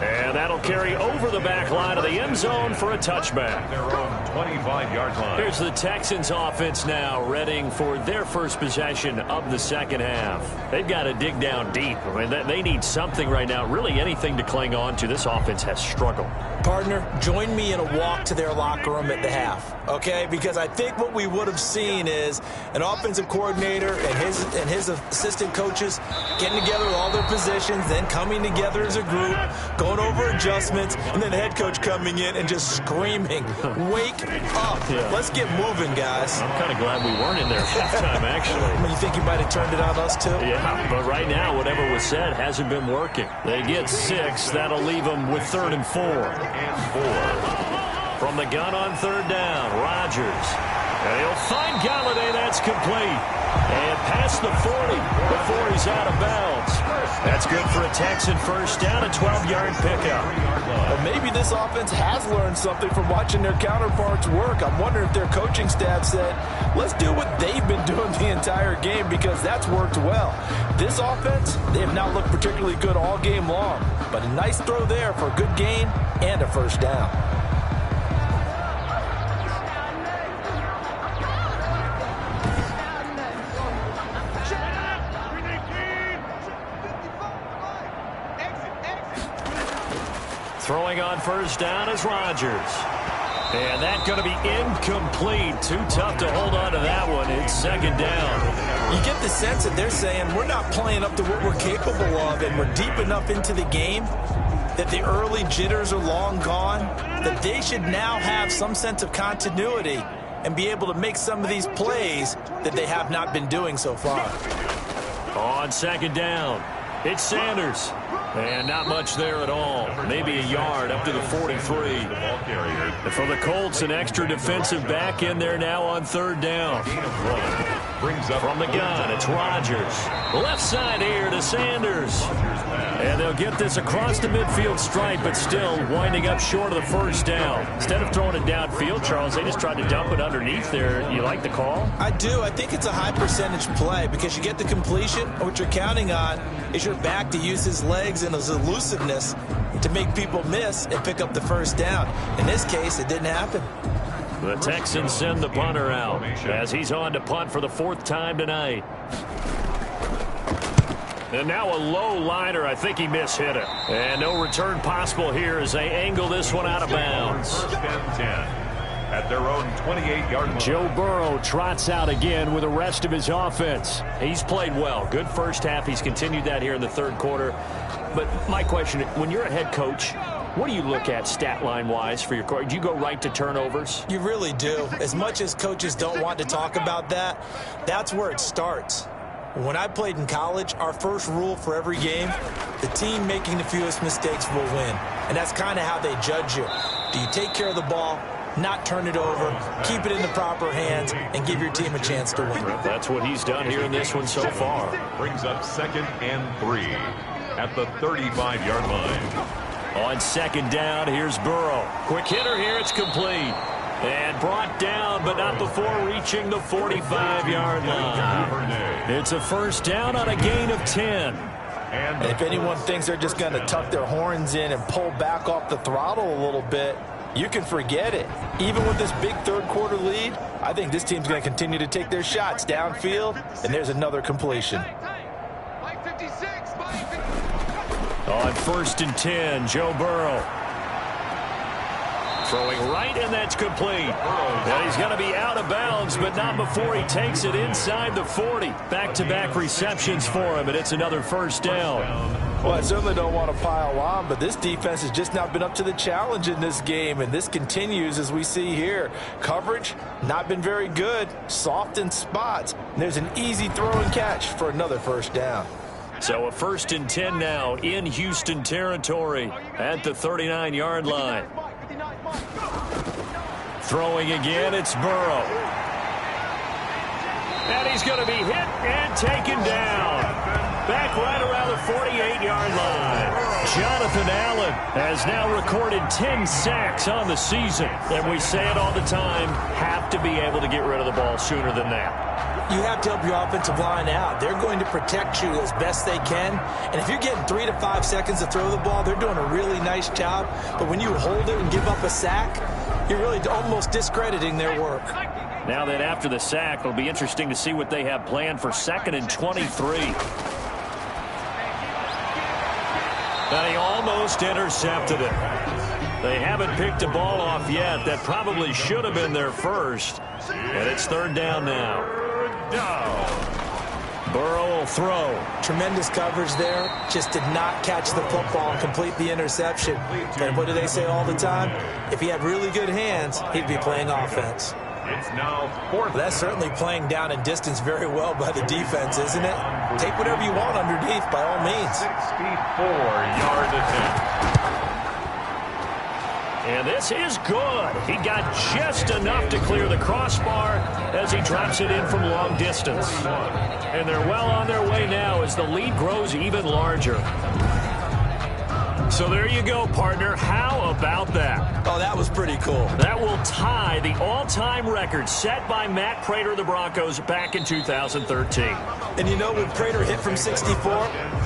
And that'll carry over the back line of the end zone for a touchback. Their own 25-yard line. Here's the Texans offense now, readying for their 1st possession of the 2nd half. They've got to dig down deep. I mean, they need something right now, really anything to cling on to. This offense has struggled. Partner, join me in a walk to their locker room at the half, okay? Because I think what we would have seen is an offensive coordinator and his assistant coaches getting together with all their positions, then coming together as a group, going over adjustments, and then the head coach coming in and just screaming, wake up. Yeah. Let's get moving, guys. I'm kind of glad we weren't in there at halftime, actually. I mean, you think you might have turned it on us, too? Yeah, but right now, whatever was said hasn't been working. They get 6. That'll leave them with 3rd and 4. From the gun on 3rd down, Rodgers. And he'll find Galladay. That's complete. And past the 40 before he's out of bounds. That's good for a Texan 1st down, a 12-yard pickup. Well, maybe this offense has learned something from watching their counterparts work. I'm wondering if their coaching staff said, let's do what they've been doing the entire game, because that's worked well. This offense, they have not looked particularly good all game long. But a nice throw there for a good gain and a 1st down. Throwing on first down is Rodgers. And that's going to be incomplete. Too tough to hold on to that one. It's second down. You get the sense that they're saying we're not playing up to what we're capable of, and we're deep enough into the game that the early jitters are long gone, that they should now have some sense of continuity and be able to make some of these plays that they have not been doing so far. On second down, it's Sanders. And not much there at all. Maybe a yard up to the 43. And for the Colts, an extra defensive back in there now on third down. From the gun, it's Rodgers. Left side here to Sanders. And they'll get this across the midfield stripe, but still winding up short of the first down. Instead of throwing it downfield, Charles, they just tried to dump it underneath there. You like the call? I do. I think it's a high percentage play because you get the completion. What you're counting on is your back to use his legs and his elusiveness to make people miss and pick up the first down. In this case, it didn't happen. The Texans send the punter out as he's on to punt for the fourth time tonight. And now a low liner. I think he mishit it. And no return possible here as they angle this one out of bounds. First and 10 at their own 28-yard line. Joe Burrow trots out again with the rest of his offense. He's played well. Good first half. He's continued that here in the third quarter. But my question, when you're a head coach, what do you look at stat line-wise for your coach? Do you go right to turnovers? You really do. As much as coaches don't want to talk about that, that's where it starts. When I played in college, our first rule for every game, the team making the fewest mistakes will win. And that's kind of how they judge you. Do you take care of the ball, not turn it over, keep it in the proper hands, and give your team a chance to win? That's what he's done here in this one so far. Brings up 2nd and 3 at the 35-yard line. On second down, here's Burrow. Quick hitter here, it's complete. And brought down, but not before reaching the 45-yard line. It's a first down on a gain of 10. And if anyone thinks they're just going to tuck their horns in and pull back off the throttle a little bit, you can forget it. Even with this big third quarter lead, I think this team's going to continue to take their shots downfield, and there's another completion. On 1st and 10, Joe Burrow. Throwing right, and that's complete. And he's going to be out of bounds, but not before he takes it inside the 40. Back-to-back receptions for him, and it's another first down. Well, I certainly don't want to pile on, but this defense has just not been up to the challenge in this game, and this continues as we see here. Coverage, not been very good, soft in spots. And there's an easy throw and catch for another first down. So a 1st and 10 now in Houston territory at the 39-yard line. Throwing again, it's Burrow. And he's going to be hit and taken down. Back right around the 48-yard line. Jonathan Allen has now recorded 10 sacks on the season. And we say it all the time, have to be able to get rid of the ball sooner than that. You have to help your offensive line out. They're going to protect you as best they can. And if you're getting 3 to 5 seconds to throw the ball, they're doing a really nice job. But when you hold it and give up a sack, you're really almost discrediting their work. Now that after the sack, it'll be interesting to see what they have planned for 2nd and 23. And he almost intercepted it. They haven't picked a ball off yet. That probably should have been their first. And it's 3rd down now. Burrow will throw. Tremendous coverage there. Just did not catch the football and complete the interception. And what do they say all the time? If he had really good hands, he'd be playing offense. It's now 4th. That's certainly playing down and distance very well by the defense, isn't it? Take whatever you want underneath, by all means. 64-yard attempt. And this is good. He got just enough to clear the crossbar as he drops it in from long distance. And they're well on their way now as the lead grows even larger. So there you go, partner. How about that? Oh, that was pretty cool. That will tie the all-time record set by Matt Prater of the Broncos back in 2013. And you know, when Prater hit from 64,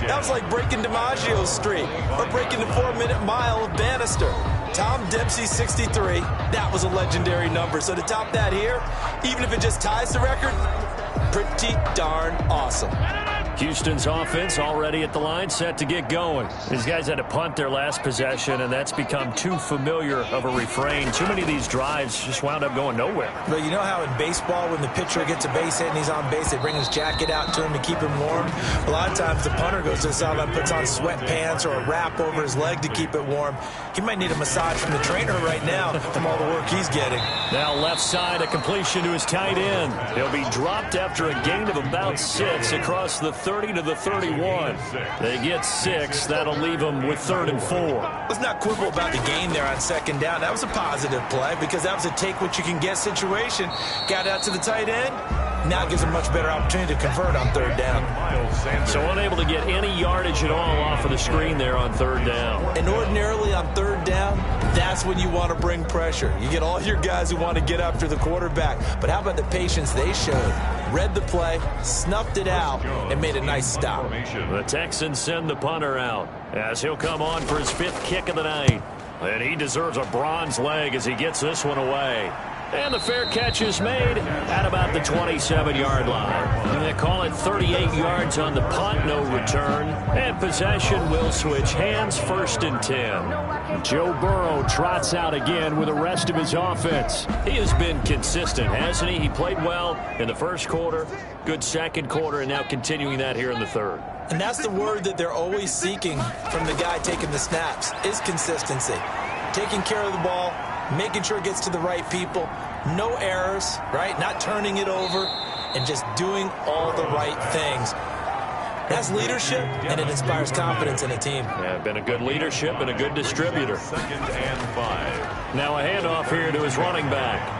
that was like breaking DiMaggio's streak or breaking the 4-minute mile of Bannister. Tom Dempsey's 63, that was a legendary number. So to top that here, even if it just ties the record, pretty darn awesome. Houston's offense already at the line, set to get going. These guys had to punt their last possession, and that's become too familiar of a refrain. Too many of these drives just wound up going nowhere. But you know how in baseball, when the pitcher gets a base hit and he's on base, they bring his jacket out to him to keep him warm? A lot of times the punter goes to the sideline, puts on sweatpants or a wrap over his leg to keep it warm. He might need a massage from the trainer right now from all the work he's getting. Now left side, a completion to his tight end. He'll be dropped after a gain of about 6 across the 30 to the 31. They get 6. That'll leave them with 3rd and 4. Let's not quibble about the gain there on 2nd down. That was a positive play because that was a take-what-you-can-get situation. Got out to the tight end. Now it gives them a much better opportunity to convert on 3rd down. So unable to get any yardage at all off of the screen there on 3rd down. And ordinarily on 3rd down, that's when you want to bring pressure. You get all your guys who want to get after the quarterback. But how about the patience they showed? Read the play, snuffed it out, and made a nice stop. The Texans send the punter out as he'll come on for his 5th kick of the night. And he deserves a bronze leg as he gets this one away. And the fair catch is made at about the 27-yard line. They call it 38 yards on the punt, no return. And possession will switch hands, 1st and 10. Joe Burrow trots out again with the rest of his offense. He has been consistent, hasn't he? He played well in the 1st quarter, good 2nd quarter, and now continuing that here in the 3rd. And that's the word that they're always seeking from the guy taking the snaps, is consistency. Taking care of the ball, making sure it gets to the right people, no errors, right? Not turning it over, and just doing all the right things. That's leadership, and it inspires confidence in a team. Yeah, been a good leadership and a good distributor. 2nd and 5. Now a handoff here to his running back.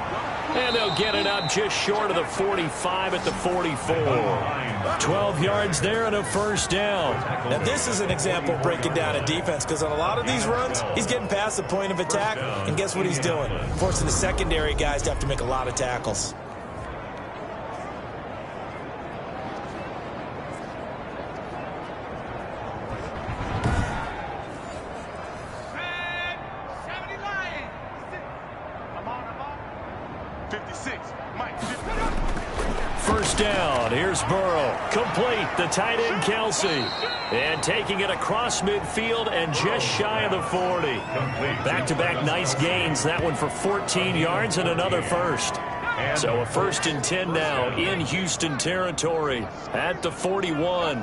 And they'll get it up just short of the 45 at the 44. 12 yards there and a 1st down. Now this is an example of breaking down a defense, because on a lot of these runs, he's getting past the point of attack, and guess what he's doing? Forcing the secondary guys to have to make a lot of tackles. Down. Here's Burrow. Complete. The tight end, Kelsey. And taking it across midfield and just shy of the 40. Back-to-back nice gains. That one for 14 yards and another 1st. So a 1st and 10 now in Houston territory at the 41.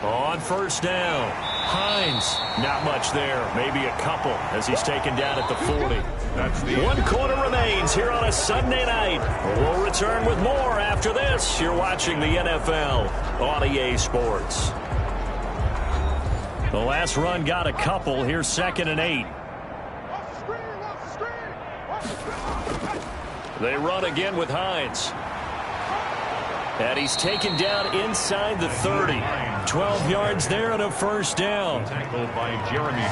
On 1st down. Hines. Not much there. Maybe a couple as he's taken down at the 40. One quarter remains here on a Sunday night. We'll return with more after this. You're watching the NFL on EA Sports. The last run got a couple. Here's 2nd and 8. They run again with Hines. And he's taken down inside the 30. 12 yards there and a 1st down.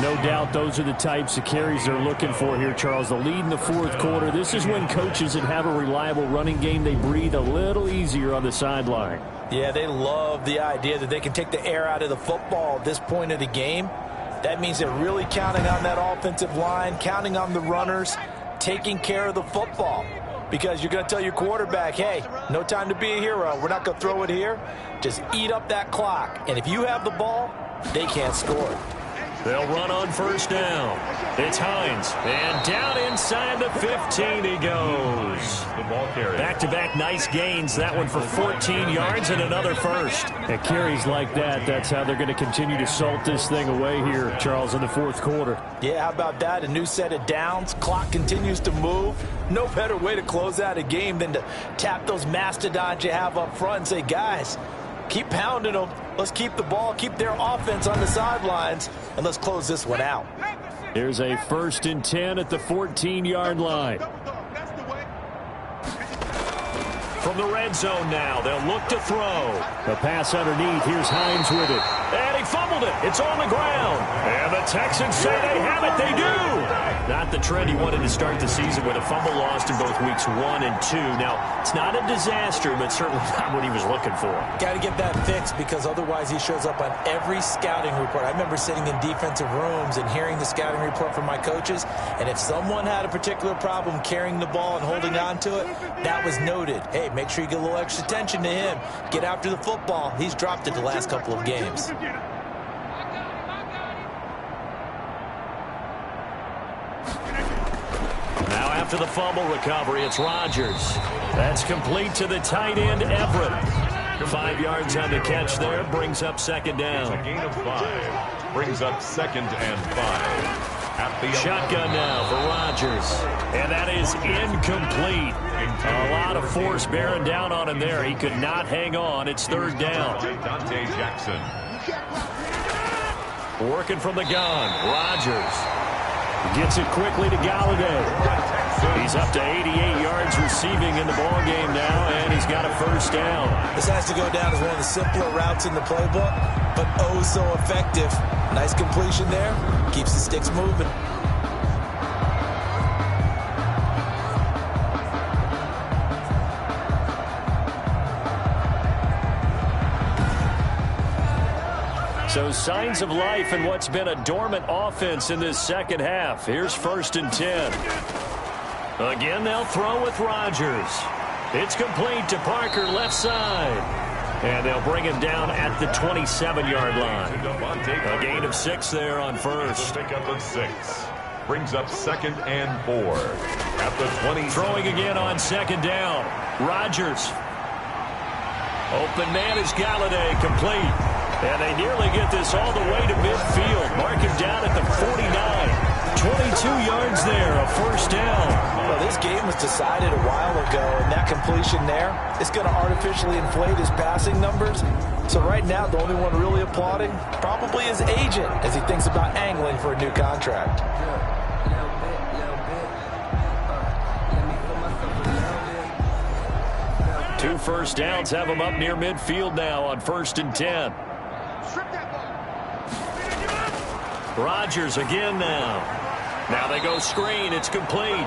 No doubt those are the types of carries they're looking for here, Charles. The lead in the 4th quarter. This is when coaches that have a reliable running game, they breathe a little easier on the sideline. Yeah, they love the idea that they can take the air out of the football at this point of the game. That means they're really counting on that offensive line, counting on the runners, taking care of the football. Because you're going to tell your quarterback, hey, no time to be a hero. We're not going to throw it here. Just eat up that clock. And if you have the ball, they can't score. They'll run on 1st down. It's Hines. And down inside the 15 he goes. Back-to-back nice gains. That one for 14 yards and another 1st. At carries like that, that's how they're going to continue to salt this thing away here, Charles, in the 4th quarter. Yeah, how about that? A new set of downs. Clock continues to move. No better way to close out a game than to tap those mastodons you have up front and say, guys, keep pounding them. Let's keep the ball, keep their offense on the sidelines, and let's close this one out. Here's a 1st and 10 at the 14-yard line. From the red zone now, they'll look to throw. The pass underneath. Here's Hines with it. And he fumbled it. It's on the ground. And the Texans say they have it. They do. Not the trend he wanted to start the season with a fumble lost in both weeks 1 and 2. Now, it's not a disaster, but certainly not what he was looking for. Got to get that fixed, because otherwise he shows up on every scouting report. I remember sitting in defensive rooms and hearing the scouting report from my coaches, and if someone had a particular problem carrying the ball and holding on to it, that was noted. Hey, make sure you get a little extra attention to him. Get after the football. He's dropped it the last couple of games. Now after the fumble recovery, it's Rodgers. That's complete to the tight end, Everett. 5 yards on the catch there, brings up second down. It's a gain of 5, brings up 2nd and 5. At the Shotgun now for Rodgers. And that is incomplete. A lot of force bearing down on him there. He could not hang on. It's 3rd down. Dante Jackson. Working from the gun. Rodgers gets it quickly to Galladay. He's up to 88 yards receiving in the ballgame now, and he's got a 1st down. This has to go down as one of the simpler routes in the playbook, but oh so effective. Nice completion there. Keeps the sticks moving. So signs of life in what's been a dormant offense in this second half. Here's 1st and 10. Again, they'll throw with Rodgers. It's complete to Parker, left side. And they'll bring him down at the 27-yard line. A gain of 6 there on 1st. Pickup of 6. Brings up 2nd and 4. At the 20. Throwing again on 2nd down. Rodgers. Open man is Galladay, complete. And they nearly get this all the way to midfield. Mark him down at the 49. 22 yards there, a 1st down. Well, this game was decided a while ago, and that completion there is going to artificially inflate his passing numbers. So right now, the only one really applauding probably his agent as he thinks about angling for a new contract. 2 first downs have him up near midfield now on 1st and 10. Rodgers again now. Now they go screen. It's complete.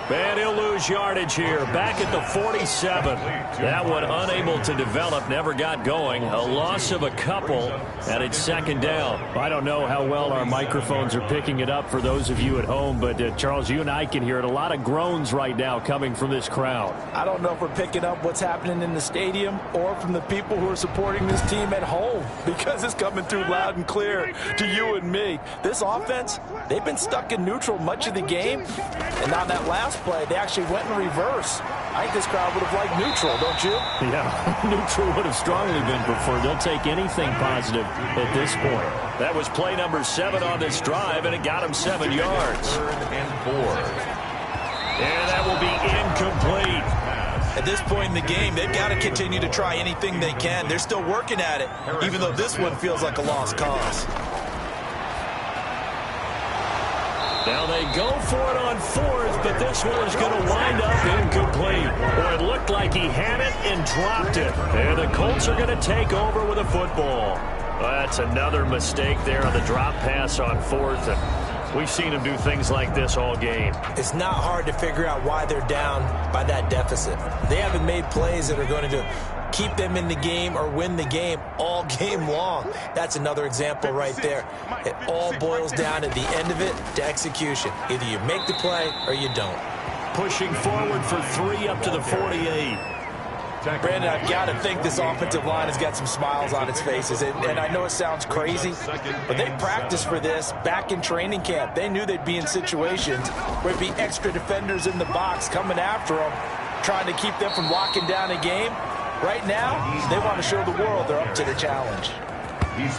And he'll lose yardage here. Back at the 47. That one unable to develop. Never got going. A loss of a couple. And it's 2nd down. I don't know how well our microphones are picking it up for those of you at home. But, Charles, you and I can hear it. A lot of groans right now coming from this crowd. I don't know if we're picking up what's happening in the stadium or from the people who are supporting this team at home, because it's coming through loud and clear to you and me. This offense, they've been stuck in neutral much of the game. And on that last play, they actually went in reverse. I think this crowd would have liked neutral, don't you? Yeah, neutral would have strongly been preferred. They'll take anything positive at this point. That was play number 7 on this drive, and it got him 7 yards. 3rd and 4. And that will be incomplete. At this point in the game, they've got to continue to try anything they can. They're still working at it, even though this one feels like a lost cause. Now they go for it on 4th, but this one is going to wind up incomplete. Or it looked like he had it and dropped it. And the Colts are going to take over with a football. That's another mistake there on the drop pass on 4th. And we've seen him do things like this all game. It's not hard to figure out why they're down by that deficit. They haven't made plays that are going to keep them in the game or win the game all game long. That's another example right there. It all boils down at the end of it to execution. Either you make the play or you don't. Pushing forward for 3 up to the 48. Brandon, I've got to think this offensive line has got some smiles on its faces. And I know it sounds crazy, but they practiced for this back in training camp. They knew they'd be in situations where it'd be extra defenders in the box coming after them, trying to keep them from locking down a game. Right now, they want to show the world they're up to the challenge.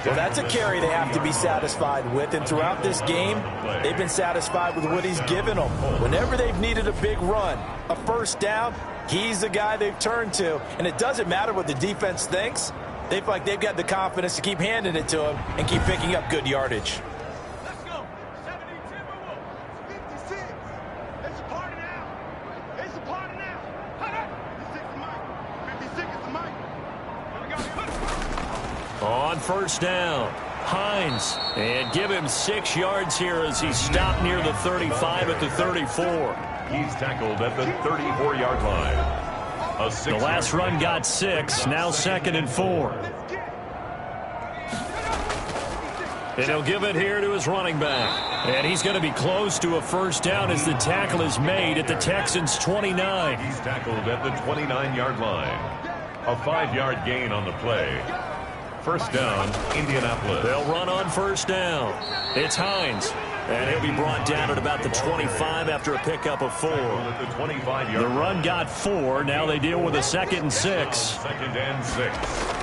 Well, that's a carry they have to be satisfied with, and throughout this game, they've been satisfied with what he's given them. Whenever they've needed a big run, a 1st down, he's the guy they've turned to, and it doesn't matter what the defense thinks. They feel like they've got the confidence to keep handing it to him and keep picking up good yardage. Let's go. 56. It's a party now. It's a party now. 56 is Mike. 56 is Mike. Here we go. On 1st down, Hines, and give him 6 yards here as he's stopped near the 35 at the 34. He's tackled at the 34-yard line. The last run got 6, now 2nd and 4. And he'll give it here to his running back. And he's going to be close to a first down as the tackle is made at the Texans' 29. He's tackled at the 29-yard line. A 5-yard gain on the play. First down, Indianapolis. They'll run on first down. It's Hines. And he'll be brought down at about the 25 after a pickup of 4. At the 25-yard The run got 4. Now they deal with a 2nd and 6. 2nd and 6.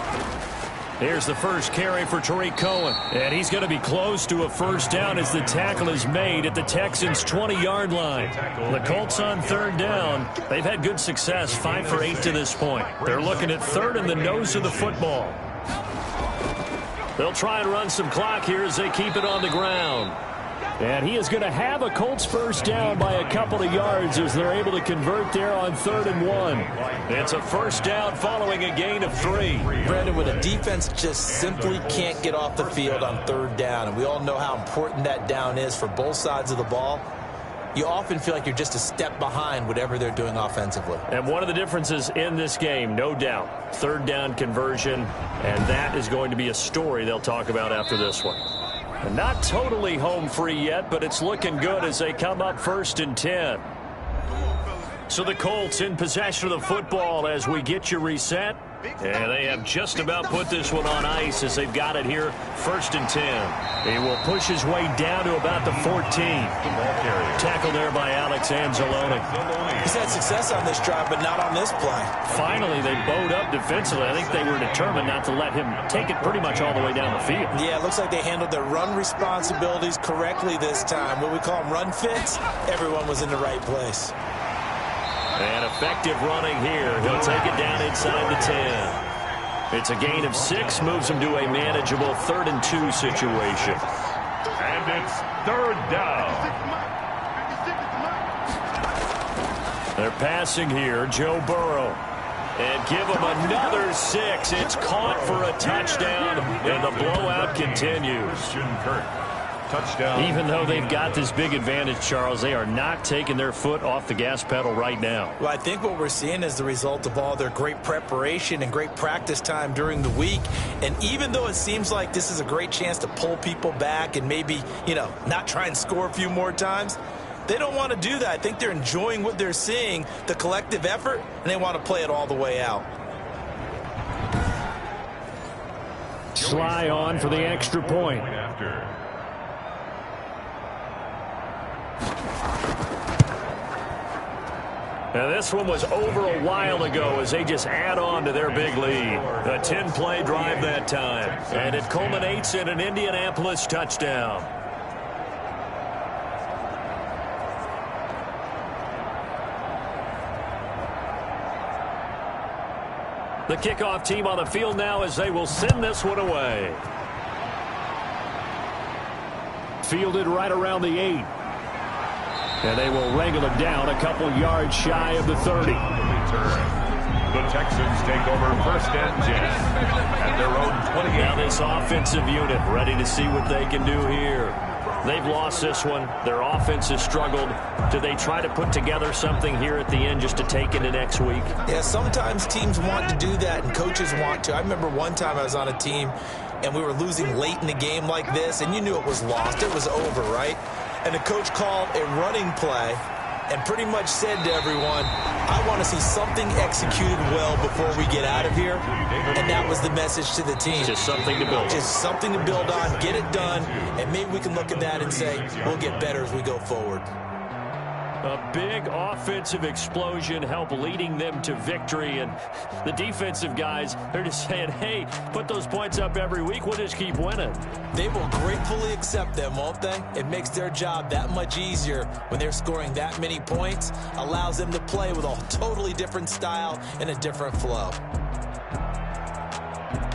Here's the first carry for Tariq Cohen. And he's going to be close to a first down as the tackle is made at the Texans' 20-yard line. The Colts on third down. They've had good success, 5 for 8 to this point. They're looking at third in the nose of the football. They'll try and run some clock here as they keep it on the ground. And he is going to have a Colts first down by a couple of yards as they're able to convert there on 3rd and 1. It's a first down following a gain of 3. Brandon, when a defense just simply can't get off the field on 3rd down, and we all know how important that down is for both sides of the ball, you often feel like you're just a step behind whatever they're doing offensively. And one of the differences in this game, no doubt, 3rd down conversion, and that is going to be a story they'll talk about after this one. And not totally home free yet, but it's looking good as they come up 1st and 10. So the Colts in possession of the football as we get you reset. And they have just about put this one on ice as they've got it here, 1st and 10. He will push his way down to about the 14. Tackle there by Alex Anzalone. He's had success on this drive, but not on this play. Finally, they bowed up defensively. I think they were determined not to let him take it pretty much all the way down the field. Yeah, it looks like they handled their run responsibilities correctly this time. What we call them run fits, everyone was in the right place. And effective running here. He'll take it down inside the 10. It's a gain of 6, moves him to a manageable 3rd and 2 situation. And it's 3rd down. They're passing here, Joe Burrow. And give him another 6. It's caught for a touchdown, and the blowout continues. Touchdown. Even though they've got this big advantage, Charles, they are not taking their foot off the gas pedal right now. Well, I think what we're seeing is the result of all their great preparation and great practice time during the week. And even though it seems like this is a great chance to pull people back and maybe, not try and score a few more times, they don't want to do that. I think they're enjoying what they're seeing, the collective effort, and they want to play it all the way out. Sly on for the extra point. Now this one was over a while ago as they just add on to their big lead. A 10-play drive that time. And it culminates in an Indianapolis touchdown. The kickoff team on the field now as they will send this one away. Fielded right around the 8. And they will wrangle it down a couple yards shy of the 30. The Texans take over 1st and 10 at their own 28. Now this offensive unit ready to see what they can do here. They've lost this one. Their offense has struggled. Do they try to put together something here at the end just to take into next week? Yeah, sometimes teams want to do that and coaches want to. I remember one time I was on a team and we were losing late in the game like this, and you knew it was lost. It was over, right? And the coach called a running play and pretty much said to everyone, I want to see something executed well before we get out of here. And that was the message to the team. Just something to build on. Just something to build on, get it done, and maybe we can look at that and say, we'll get better as we go forward. A big offensive explosion helped leading them to victory, and the defensive guys, they're just saying, hey, put those points up every week, we'll just keep winning. They will gratefully accept them, won't they? It makes their job that much easier when they're scoring that many points, allows them to play with a totally different style and a different flow.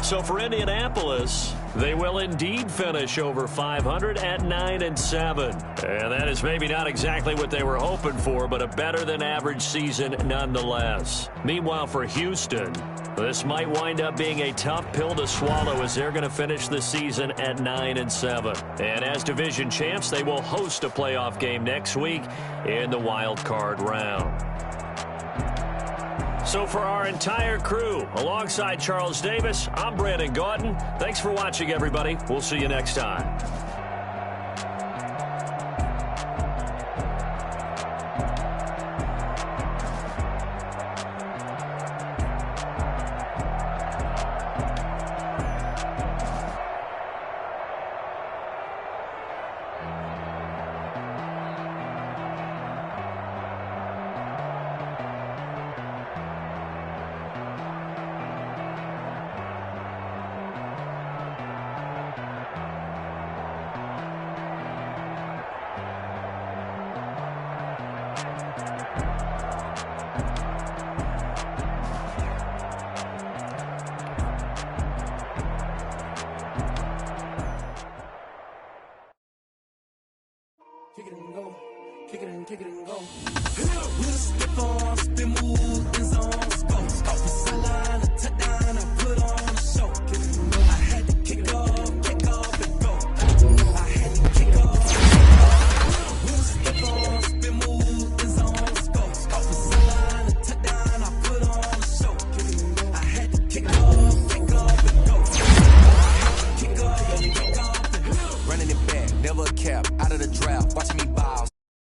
So for Indianapolis, they will indeed finish over 500 at 9-7. And that is maybe not exactly what they were hoping for, but a better than average season nonetheless. Meanwhile, for Houston, this might wind up being a tough pill to swallow as they're going to finish the season at 9-7. And as division champs, they will host a playoff game next week in the wild card round. So for our entire crew, alongside Charles Davis, I'm Brandon Gaudin. Thanks for watching, everybody. We'll see you next time. Kick it and go. Kick it and go. With a stiff arm, spin move, in zones, go. Off the sideline, a touchdown, I put on a show. I had to kick off and go. I had to kick off. With a stiff arm, spin move, in zones, go. Off the sideline, a touchdown, I put on a show. I had to kick off and go. I had to kick off and go. Running it back, never a cap, out of the drought.